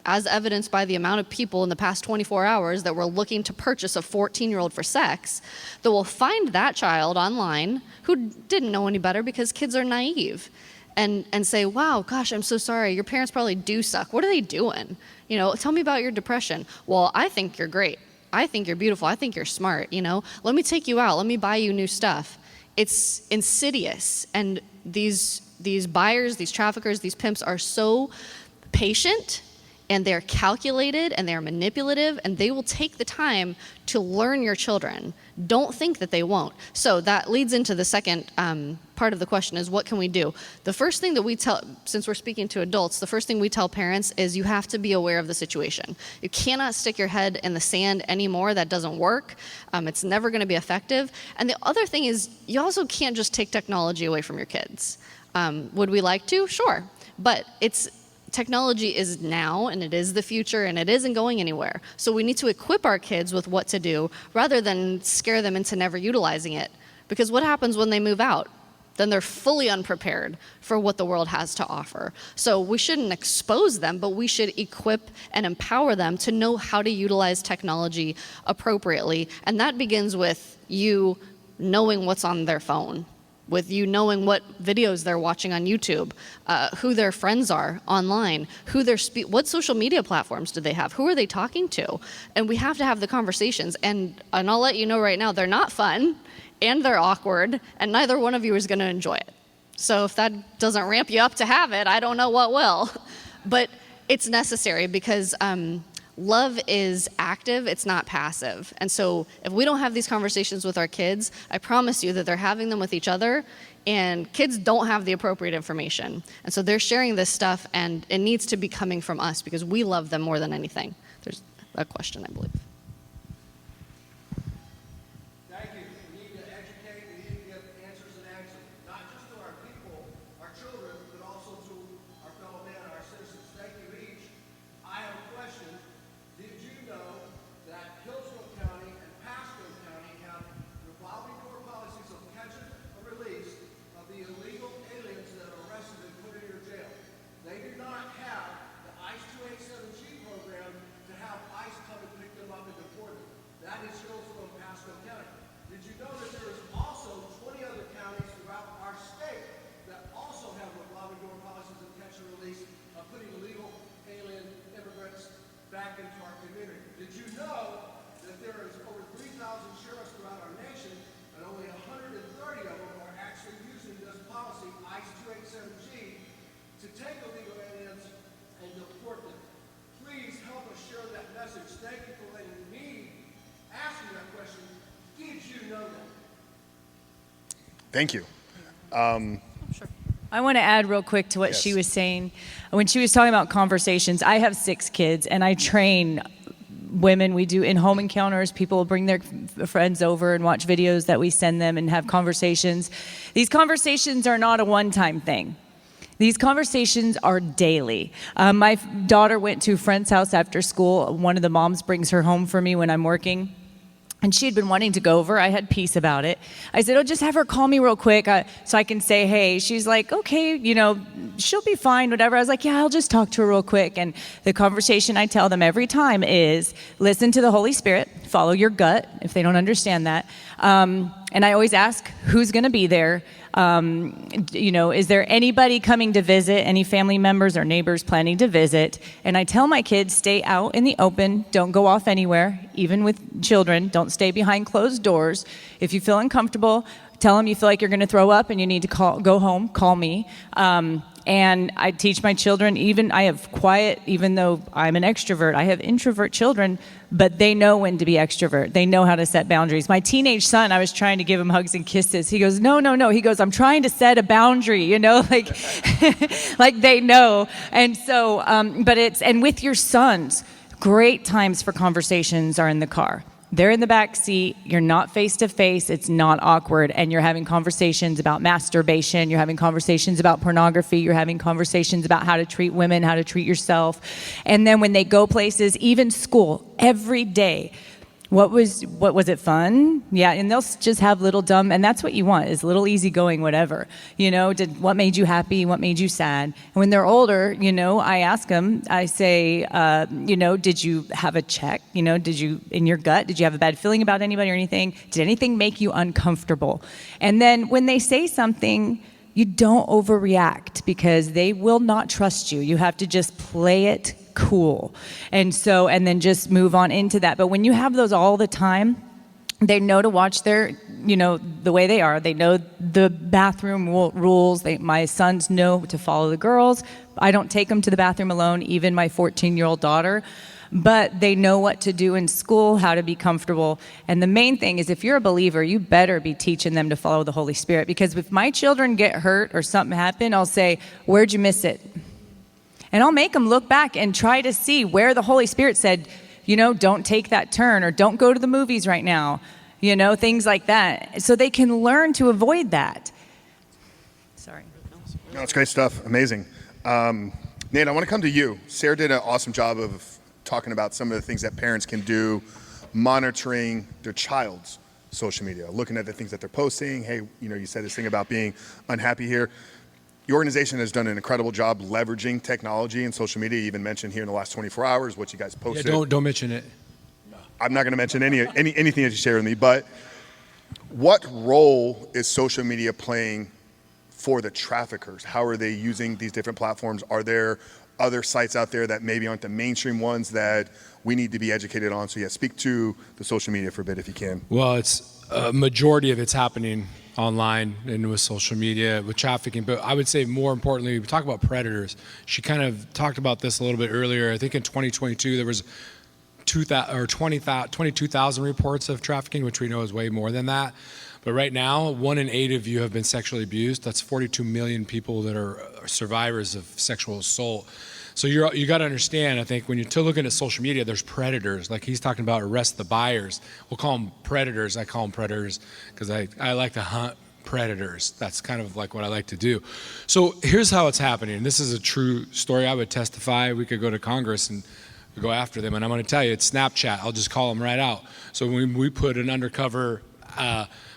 as evidenced by the amount of people in the past 24 hours that were looking to purchase a 14-year-old for sex, that will find that child online who didn't know any better because kids are naive, and say, wow, gosh, I'm so sorry, your parents probably do suck. What are they doing? Tell me about your depression. Well, I think you're great. I think you're beautiful. I think you're smart. Let me take you out. Let me buy you new stuff. It's insidious. And these buyers, these traffickers, these pimps are so patient, and they're calculated, and they're manipulative, and they will take the time to learn your children. Don't think that they won't. So that leads into the second part of the question is, what can we do? The first thing that we tell, since we're speaking to adults, the first thing we tell parents is you have to be aware of the situation. You cannot stick your head in the sand anymore. That doesn't work. It's never going to be effective. And the other thing is, you also can't just take technology away from your kids. Would we like to? Sure. But technology is now, and it is the future, and it isn't going anywhere. So we need to equip our kids with what to do rather than scare them into never utilizing it. Because what happens when they move out? Then they're fully unprepared for what the world has to offer. So we shouldn't expose them, but we should equip and empower them to know how to utilize technology appropriately. And that begins with you knowing what's on their phone, with you knowing what videos they're watching on YouTube, who their friends are online, what social media platforms do they have, who are they talking to? And we have to have the conversations. And I'll let you know right now, they're not fun, and they're awkward, and neither one of you is going to enjoy it. So if that doesn't ramp you up to have it, I don't know what will. But it's necessary because love is active, it's not passive. And so if we don't have these conversations with our kids, I promise you that they're having them with each other, and kids don't have the appropriate information. And so they're sharing this stuff, and it needs to be coming from us because we love them more than anything. There's a question, I believe. Thank you. We need to educate, we need to give answers and action, not just to our people, our children, but also to our fellow man, our citizens. Thank you each. I have a question. Did you know that Hillsborough County and Pasco County have revolving door policies of catch and release of the illegal aliens that are arrested and put in your jail? They do not have the ICE 287G program to have ICE come and pick them up and deport them. That is Hillsborough and Pasco County. Did you know that there is also 20 other counties throughout our state that also have revolving door policies of catch and release of putting illegal alien immigrants back into our community? Did you know that there is over 3,000 sheriffs throughout our nation, and only 130 of them are actually using this policy, ICE 287G, to take illegal aliens and deport them? Please help us share that message. Thank you for letting me ask you that question. Did you know that? Thank you. I want to add real quick to what she was saying. When she was talking about conversations, I have 6 kids, and I train women. We do in-home encounters. People will bring their friends over and watch videos that we send them and have conversations. These conversations are not a one-time thing. These conversations are daily. My daughter went to a friend's house after school. One of the moms brings her home for me when I'm working. And she had been wanting to go over. I had peace about it. I said, just have her call me real quick so I can say hey. She's like, okay, she'll be fine, whatever. I was like, yeah, I'll just talk to her real quick. And the conversation I tell them every time is listen to the Holy Spirit, follow your gut if they don't understand that. And I always ask, who's going to be there? Is there anybody coming to visit, any family members or neighbors planning to visit? And I tell my kids, stay out in the open. Don't go off anywhere, even with children. Don't stay behind closed doors. If you feel uncomfortable, tell them you feel like you're going to throw up and you need to go home, call me. And I teach my children, I have quiet, even though I'm an extrovert, I have introvert children, but they know when to be extrovert. They know how to set boundaries. My teenage son, I was trying to give him hugs and kisses. He goes, no. He goes, I'm trying to set a boundary, like, like they know. And so, and with your sons, great times for conversations are in the car. They're in the back seat, you're not face to face, it's not awkward, and you're having conversations about masturbation, you're having conversations about pornography, you're having conversations about how to treat women, how to treat yourself. And then when they go places, even school, every day, what was it fun? Yeah, and they'll just have little dumb, and that's what you want, is little easygoing whatever. What made you happy? What made you sad? And when they're older, I ask them, I say, did you have a check? Did you, in your gut, did you have a bad feeling about anybody or anything? Did anything make you uncomfortable? And then when they say something, you don't overreact because they will not trust you. You have to just play it cool. And then just move on into that. But when you have those all the time, they know to watch their, the way they are. They know the bathroom rules. My sons know to follow the girls. I don't take them to the bathroom alone, even my 14-year-old daughter. But they know what to do in school, how to be comfortable. And the main thing is, if you're a believer, you better be teaching them to follow the Holy Spirit. Because if my children get hurt or something happen, I'll say, where'd you miss it? And I'll make them look back and try to see where the Holy Spirit said, don't take that turn, or don't go to the movies right now, things like that. So they can learn to avoid that. Sorry. No, it's great stuff. Amazing. Nate, I want to come to you. Sarah did an awesome job of talking about some of the things that parents can do monitoring their child's social media, looking at the things that they're posting. Hey, you said this thing about being unhappy here. Your organization has done an incredible job leveraging technology and social media. You even mentioned here in the last 24 hours what you guys posted. Yeah, don't mention it. I'm not going to mention anything that you share with me, but what role is social media playing for the traffickers? How are they using these different platforms? Are there other sites out there that maybe aren't the mainstream ones that we need to be educated on? So speak to the social media for a bit if you can. Well, it's a majority of it's happening online and with social media, with trafficking. But I would say more importantly, we talk about predators. She kind of talked about this a little bit earlier. I think in 2022, there was 22,000 reports of trafficking, which we know is way more than that. But right now, 1 in 8 of you have been sexually abused. That's 42 million people that are survivors of sexual assault. So you got to understand, I think, when you're looking at social media, there's predators. Like he's talking about arrest the buyers. We'll call them predators. I call them predators because I like to hunt predators. That's kind of like what I like to do. So here's how it's happening. This is a true story. I would testify. We could go to Congress and go after them. And I'm going to tell you, it's Snapchat. I'll just call them right out. So when we put an undercover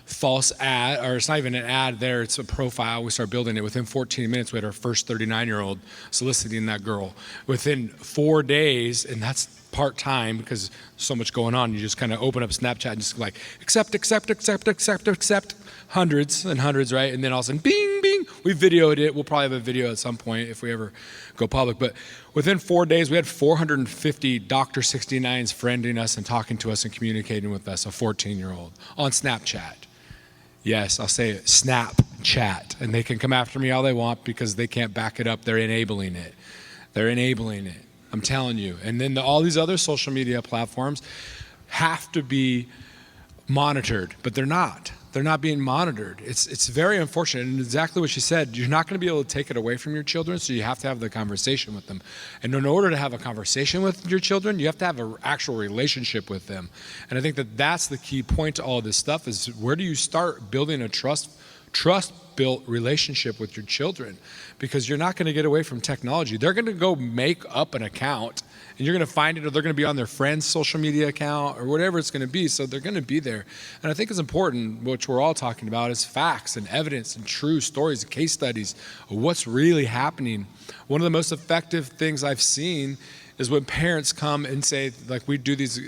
false ad, or it's not even an ad there, it's a profile. We start building it. Within 14 minutes, we had our first 39-year-old soliciting that girl. Within 4 days, and that's part-time because so much going on, you just kind of open up Snapchat and just like, accept, hundreds and hundreds, right? And then all of a sudden, bing, bing, we videoed it. We'll probably have a video at some point if we ever go public. But within 4 days, we had 450 Dr. 69s friending us and talking to us and communicating with us, a 14-year-old, on Snapchat. Yes, I'll say it, Snapchat. And they can come after me all they want because they can't back it up. They're enabling it. They're enabling it. I'm telling you. And then all these other social media platforms have to be monitored, but they're not. They're not being monitored. It's very unfortunate. And exactly what she said, you're not going to be able to take it away from your children, so you have to have the conversation with them. And in order to have a conversation with your children, you have to have an actual relationship with them. And I think that that's the key point to all of this stuff is where do you start building a trust-built relationship with your children? Because you're not going to get away from technology. They're going to go make up an account and you're going to find it, or they're going to be on their friend's social media account or whatever it's going to be. So they're going to be there. And I think it's important, which we're all talking about, is facts and evidence and true stories and case studies of what's really happening. One of the most effective things I've seen is when parents come and say, like we do these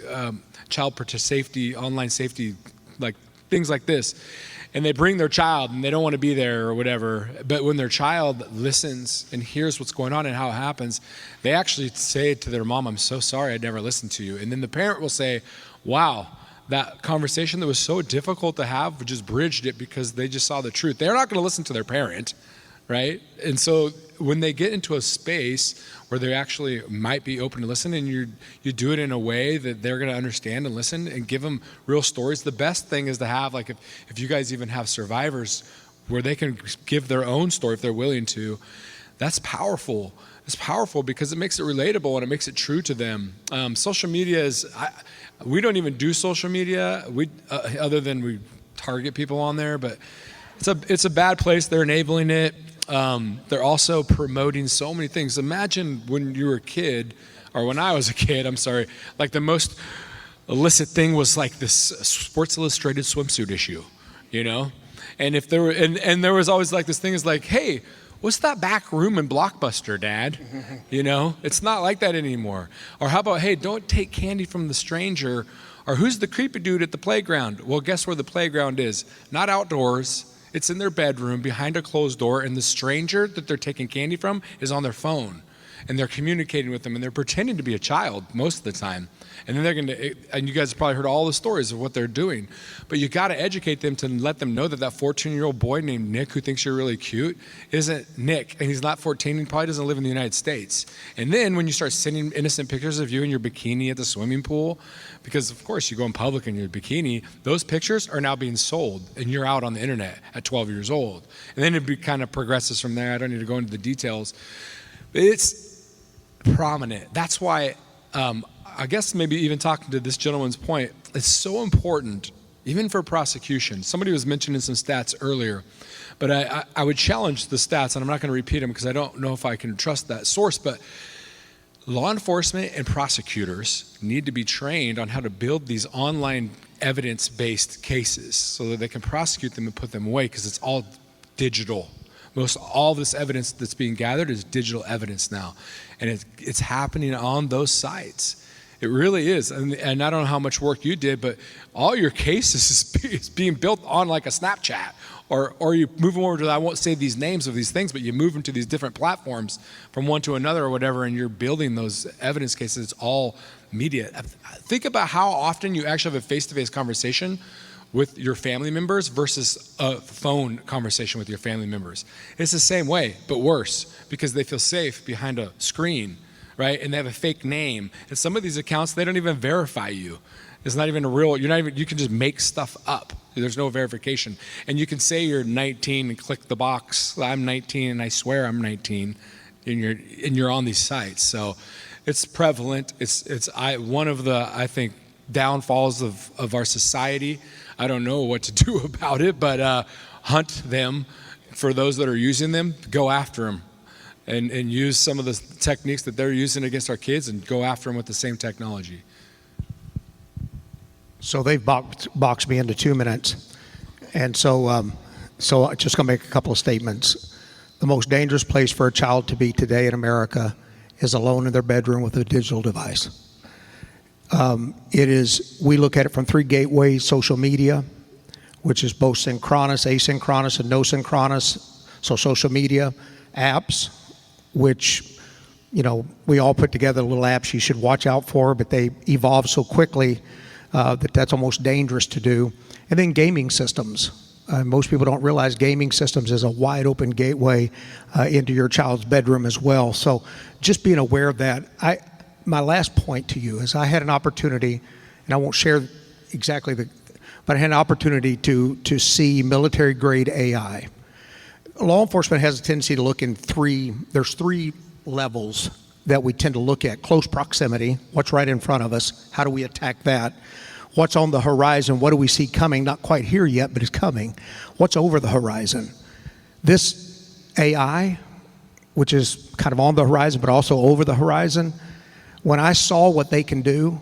child safety, online safety, like things like this. And they bring their child and they don't want to be there or whatever. But when their child listens and hears what's going on and how it happens, they actually say to their mom, I'm so sorry I never listened to you. And then the parent will say, wow, that conversation that was so difficult to have, we just bridged it because they just saw the truth. They're not going to listen to their parent. right? And so when they get into a space where they actually might be open to listen, and you do it in a way that they're going to understand and listen, and give them real stories. The best thing is to have, like, if you guys even have survivors where they can give their own story if they're willing to. That's powerful. It's powerful because it makes it relatable and it makes it true to them. Social media is, we don't even do social media, other than we target people on there, but it's a bad place. They're enabling it. They're also promoting so many things. Imagine when you were a kid, or when I was a kid, I'm sorry, like the most illicit thing was like this Sports Illustrated swimsuit issue, you know? And if there were, and there was always like this thing is like, hey, what's that back room in Blockbuster, Dad? You know, it's not like that anymore. Or how about, hey, don't take candy from the stranger. Or who's the creepy dude at the playground? Well, guess where the playground is? Not outdoors. It's in their bedroom behind a closed door, and the stranger that they're taking candy from is on their phone. And they're communicating with them, and they're pretending to be a child most of the time. And then they're going to, and you guys have probably heard all the stories of what they're doing. But you got to educate them to let them know that 14-year-old boy named Nick who thinks you're really cute isn't Nick, and he's not 14, and probably doesn't live in the United States. And then when you start sending innocent pictures of you in your bikini at the swimming pool, because of course you go in public in your bikini, those pictures are now being sold, and you're out on the internet at 12 years old. And then it kind of progresses from there. I don't need to go into the details. It's prominent. That's why, I guess maybe even talking to this gentleman's point, it's so important, even for prosecution. Somebody was mentioning some stats earlier, but I would challenge the stats, and I'm not going to repeat them because I don't know if I can trust that source, but law enforcement and prosecutors need to be trained on how to build these online evidence-based cases so that they can prosecute them and put them away, because it's all digital. All this evidence that's being gathered is digital evidence now, and it's happening on those sites. It really is, and I don't know how much work you did, but all your cases is being built on like a Snapchat, or you move them over to, I won't say these names of these things, but you move them to these different platforms from one to another or whatever, and you're building those evidence cases. It's all media. Think about how often you actually have a face-to-face conversation with your family members versus a phone conversation with your family members. It's the same way, but worse, because they feel safe behind a screen, right? And they have a fake name. And some of these accounts, they don't even verify you. It's not even a real, you can just make stuff up. There's no verification. And you can say you're 19 and click the box, I'm 19 and I swear I'm 19, and you're on these sites. So it's prevalent. It's one of the, I think, downfalls of our society. I don't know what to do about it, but hunt them. For those that are using them, go after them and use some of the techniques that they're using against our kids, and go after them with the same technology. So they've boxed me into 2 minutes. And so I'm just going to make a couple of statements. The most dangerous place for a child to be today in America is alone in their bedroom with a digital device. We look at it from 3 gateways: social media, which is both synchronous, asynchronous, and no synchronous. So social media, apps, which, we all put together little apps you should watch out for, but they evolve so quickly that's almost dangerous to do. And then gaming systems. Most people don't realize gaming systems is a wide open gateway into your child's bedroom as well. So just being aware of that. My last point to you is I had an opportunity, and I won't share exactly but I had an opportunity to see military grade AI. Law enforcement has a tendency to look in there's 3 levels that we tend to look at: close proximity, what's right in front of us, how do we attack that? What's on the horizon, what do we see coming, not quite here yet, but it's coming. What's over the horizon? This AI, which is kind of on the horizon, but also over the horizon, when I saw what they can do,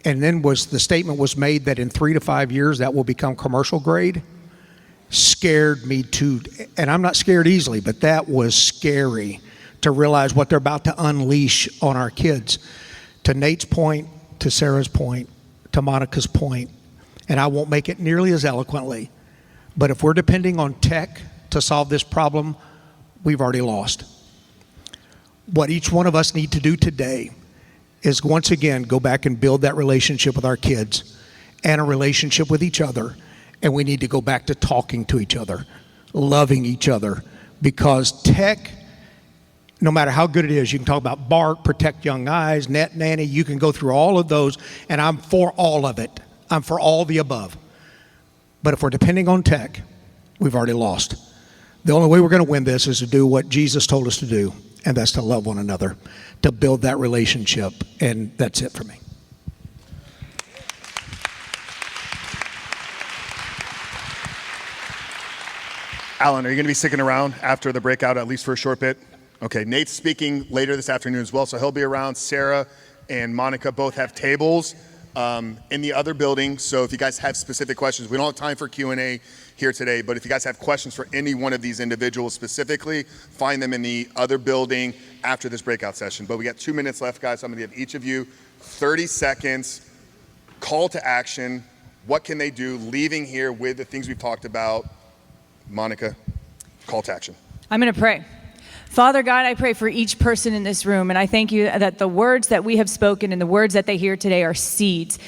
and then the statement was made that in 3 to 5 years that will become commercial grade, scared me too. And I'm not scared easily, but that was scary to realize what they're about to unleash on our kids. To Nate's point, to Sarah's point, to Monica's point, and I won't make it nearly as eloquently, but if we're depending on tech to solve this problem, we've already lost. What each one of us need to do today is once again go back and build that relationship with our kids and a relationship with each other. And we need to go back to talking to each other, loving each other, because tech, no matter how good it is, you can talk about Bark, Protect Young Eyes, Net Nanny, you can go through all of those, and I'm for all of it. I'm for all the above. But if we're depending on tech, we've already lost. The only way we're going to win this is to do what Jesus told us to do, and that's to love one another, to build that relationship, and that's it for me. Alan, are you going to be sticking around after the breakout, at least for a short bit? Okay, Nate's speaking later this afternoon as well, so he'll be around. Sarah and Monica both have tables in the other building, so if you guys have specific questions, we don't have time for Q&A here today, but if you guys have questions for any one of these individuals specifically, find them in the other building after this breakout session. But we got 2 minutes left, guys, so I'm going to give each of you 30 seconds, call to action. What can they do leaving here with the things we've talked about? Monica, call to action. I'm going to pray. Father God, I pray for each person in this room, and I thank you that the words that we have spoken and the words that they hear today are seeds.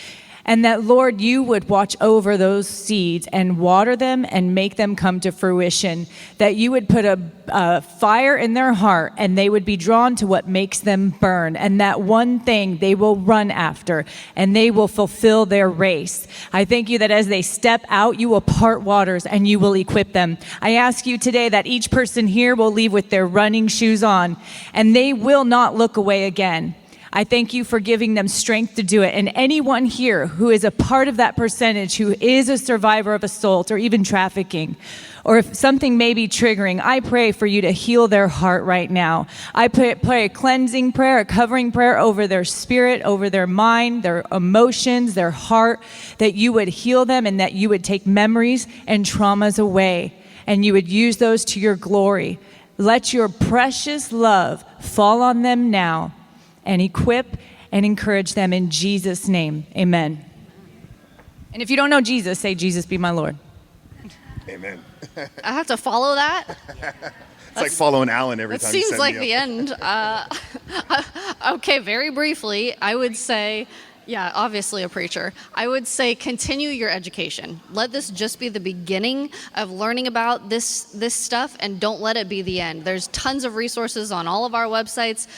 And that, Lord, you would watch over those seeds and water them and make them come to fruition. That you would put a fire in their heart and they would be drawn to what makes them burn. And that one thing they will run after and they will fulfill their race. I thank you that as they step out, you will part waters and you will equip them. I ask you today that each person here will leave with their running shoes on and they will not look away again. I thank you for giving them strength to do it. And anyone here who is a part of that percentage, who is a survivor of assault or even trafficking, or if something may be triggering, I pray for you to heal their heart right now. I pray a cleansing prayer, a covering prayer over their spirit, over their mind, their emotions, their heart, that you would heal them and that you would take memories and traumas away and you would use those to your glory. Let your precious love fall on them now and equip and encourage them in Jesus' name. Amen. And if you don't know Jesus, say, Jesus be my Lord. Amen. I have to follow that. It's like following Alan every That time you seems set like me the up. end. Okay, very briefly, I would say, yeah, obviously a preacher. I would say continue your education. Let this just be the beginning of learning about this stuff, and don't let it be the end. There's tons of resources on all of our websites.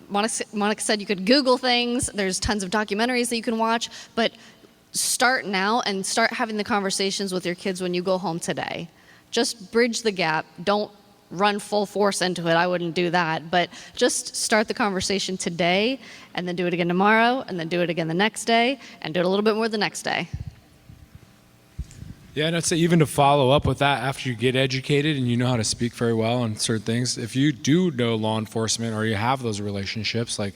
Monica said you could Google things. There's tons of documentaries that you can watch, but start now and start having the conversations with your kids when you go home today. Just bridge the gap. Don't run full force into it. I wouldn't do that, but just start the conversation today and then do it again tomorrow and then do it again the next day and do it a little bit more the next day. Yeah, and I'd say even to follow up with that after you get educated and you know how to speak very well on certain things, if you do know law enforcement or you have those relationships, like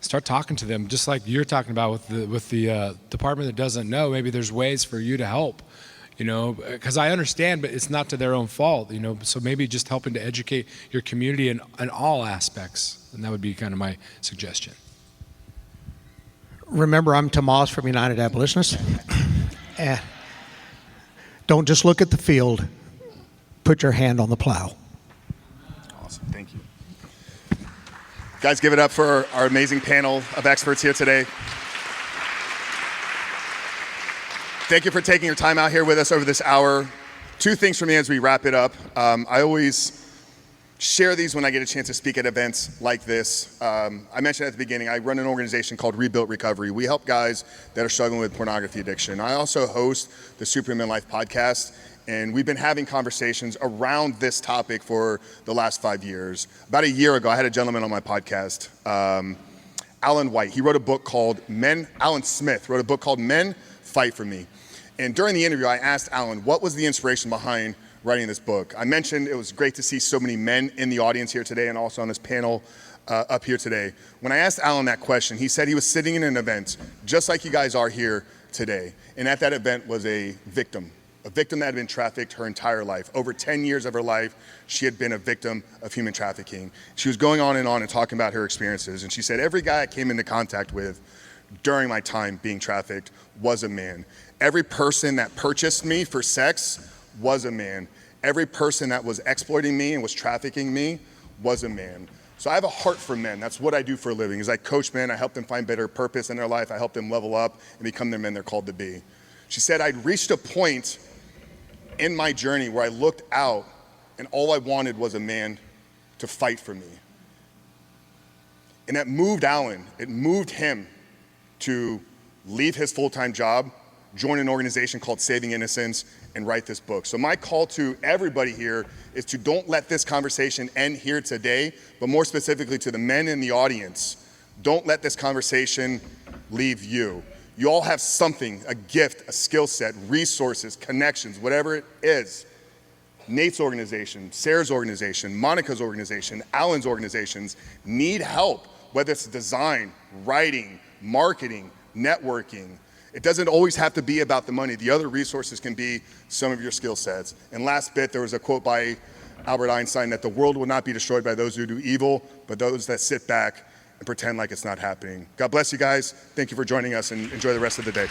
start talking to them, just like you're talking about with the department that doesn't know. Maybe there's ways for you to help, you know, because I understand, but it's not to their own fault, you know. So maybe just helping to educate your community in all aspects, and that would be kind of my suggestion. Remember, I'm Tomas from United Abolitionists. Don't just look at the field. Put your hand on the plow. Awesome, thank you. Guys, give it up for our amazing panel of experts here today. Thank you for taking your time out here with us over this hour. 2 things for me as we wrap it up. I always share these when I get a chance to speak at events like this. I mentioned at the beginning, I run an organization called Rebuilt Recovery. We help guys that are struggling with pornography addiction. I also host the Superhuman Life podcast, and we've been having conversations around this topic for the last 5 years. About a year ago, I had a gentleman on my podcast, Alan White. He wrote a book called Alan Smith wrote a book called Men Fight For Me. And during the interview, I asked Alan, what was the inspiration behind writing this book? I mentioned it was great to see so many men in the audience here today and also on this panel up here today. When I asked Alan that question, he said he was sitting in an event just like you guys are here today. And at that event was a victim that had been trafficked her entire life. Over 10 years of her life, she had been a victim of human trafficking. She was going on and talking about her experiences. And she said, every guy I came into contact with during my time being trafficked was a man. Every person that purchased me for sex was a man. Every person that was exploiting me and was trafficking me was a man. So I have a heart for men. That's what I do for a living, is I coach men. I help them find better purpose in their life. I help them level up and become the men they're called to be. She said, I'd reached a point in my journey where I looked out and all I wanted was a man to fight for me. And that moved Alan, it moved him to leave his full-time job, join an organization called Saving Innocence, and write this book. So my call to everybody here is to don't let this conversation end here today, but more specifically to the men in the audience, don't let this conversation leave you. You all have something, a gift, a skill set, resources, connections, whatever it is. Nate's organization, Sarah's organization, Monica's organization, Alan's organizations need help, whether it's design, writing, marketing, networking. It doesn't always have to be about the money. The other resources can be some of your skill sets. And last bit, there was a quote by Albert Einstein that the world will not be destroyed by those who do evil, but those that sit back and pretend like it's not happening. God bless you guys. Thank you for joining us, and enjoy the rest of the day.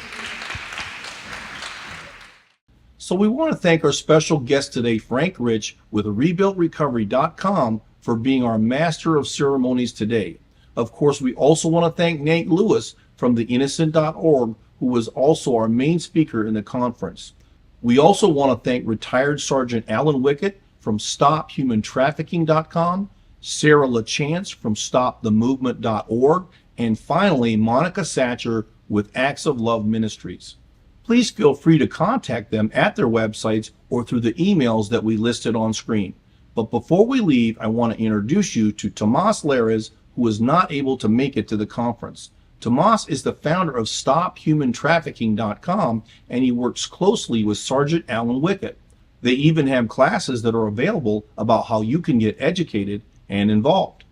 So we want to thank our special guest today, Frank Rich with rebuiltrecovery.com, for being our master of ceremonies today. Of course, we also want to thank Nate Lewis from the innocent.org, who was also our main speaker in the conference. We also want to thank retired Sergeant Alan Wilkitt from stophumantrafficking.com, Sarah LaChance from stopthemovement.org, and finally, Monica Satcher with Acts of Love Ministries. Please feel free to contact them at their websites or through the emails that we listed on screen. But before we leave, I want to introduce you to Tomas Lares, who was not able to make it to the conference. Tomas is the founder of stophumantrafficking.com, and he works closely with Sergeant Alan Wilkitt. They even have classes that are available about how you can get educated and involved.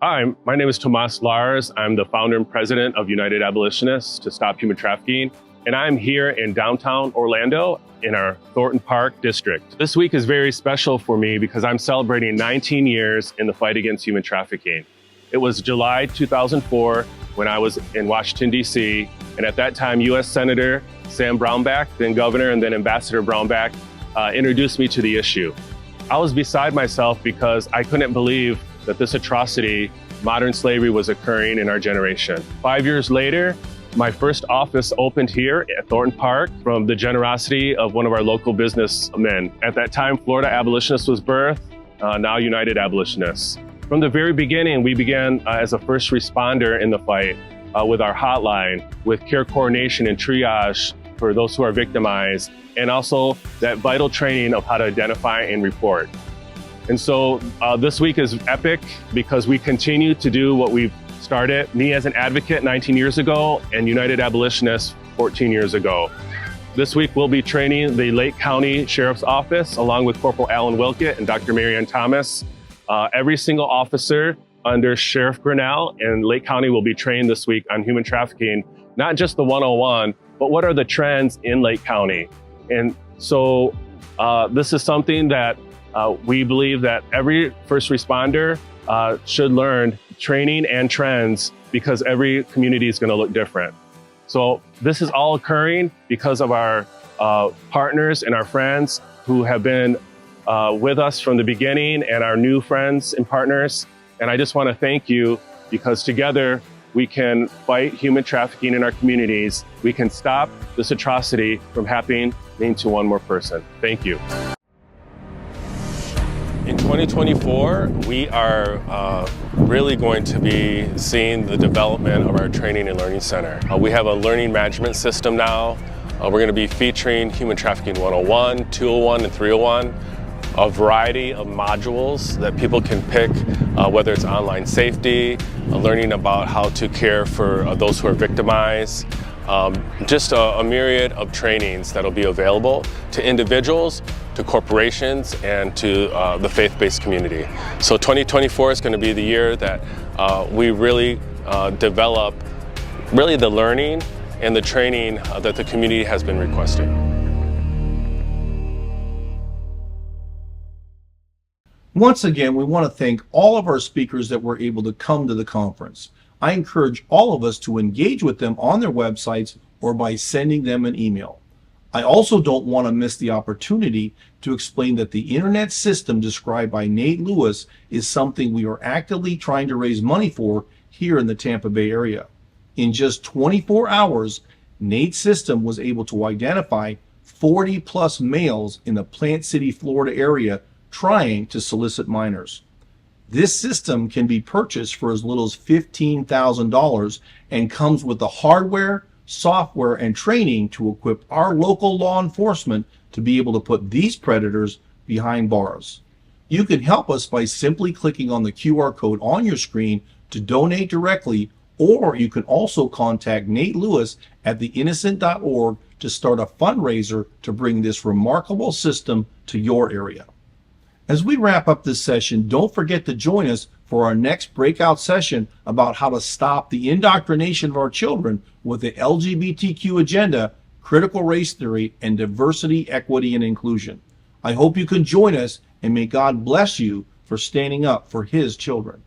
Hi, my name is Tomas Lares. I'm the founder and president of United Abolitionists to Stop Human Trafficking, and I'm here in downtown Orlando in our Thornton Park district. This week is very special for me because I'm celebrating 19 years in the fight against human trafficking. It was July 2004 when I was in Washington, D.C., and at that time, U.S. Senator Sam Brownback, then Governor, and then Ambassador Brownback introduced me to the issue. I was beside myself because I couldn't believe that this atrocity, modern slavery, was occurring in our generation. 5 years later, my first office opened here at Thornton Park from the generosity of one of our local businessmen. At that time, Florida Abolitionists was birthed, now United Abolitionists. From the very beginning, we began as a first responder in the fight with our hotline, with care coordination and triage for those who are victimized, and also that vital training of how to identify and report. And so this week is epic because we continue to do what we've started, me as an advocate 19 years ago and United Abolitionists 14 years ago. This week we'll be training the Lake County Sheriff's Office along with Corporal Alan Wilkitt and Dr. Marianne Thomas. Every single officer under Sheriff Grinnell in Lake County will be trained this week on human trafficking, not just the 101, but what are the trends in Lake County. And so this is something that we believe that every first responder should learn training and trends because every community is going to look different. So this is all occurring because of our partners and our friends who have been with us from the beginning and our new friends and partners. And I just want to thank you because together we can fight human trafficking in our communities. We can stop this atrocity from happening to one more person. Thank you. In 2024, we are really going to be seeing the development of our Training and Learning Center. We have a learning management system now. We're going to be featuring Human Trafficking 101, 201, and 301, a variety of modules that people can pick, whether it's online safety, learning about how to care for those who are victimized, just a myriad of trainings that'll be available to individuals, to corporations, and to the faith-based community. So 2024 is going to be the year that we really develop really the learning and the training that the community has been requesting. Once again, we want to thank all of our speakers that were able to come to the conference. I encourage all of us to engage with them on their websites or by sending them an email. I also don't want to miss the opportunity to explain that the internet system described by Nate Lewis is something we are actively trying to raise money for here in the Tampa Bay area. In just 24 hours, Nate's system was able to identify 40 plus males in the Plant City, Florida area trying to solicit minors. This system can be purchased for as little as $15,000 and comes with the hardware, software, and training to equip our local law enforcement to be able to put these predators behind bars. You can help us by simply clicking on the QR code on your screen to donate directly, or you can also contact Nate Lewis at theinnocent.org to start a fundraiser to bring this remarkable system to your area. As we wrap up this session, don't forget to join us for our next breakout session about how to stop the indoctrination of our children with the LGBTQ agenda, critical race theory, and diversity, equity, and inclusion. I hope you can join us, and may God bless you for standing up for His children.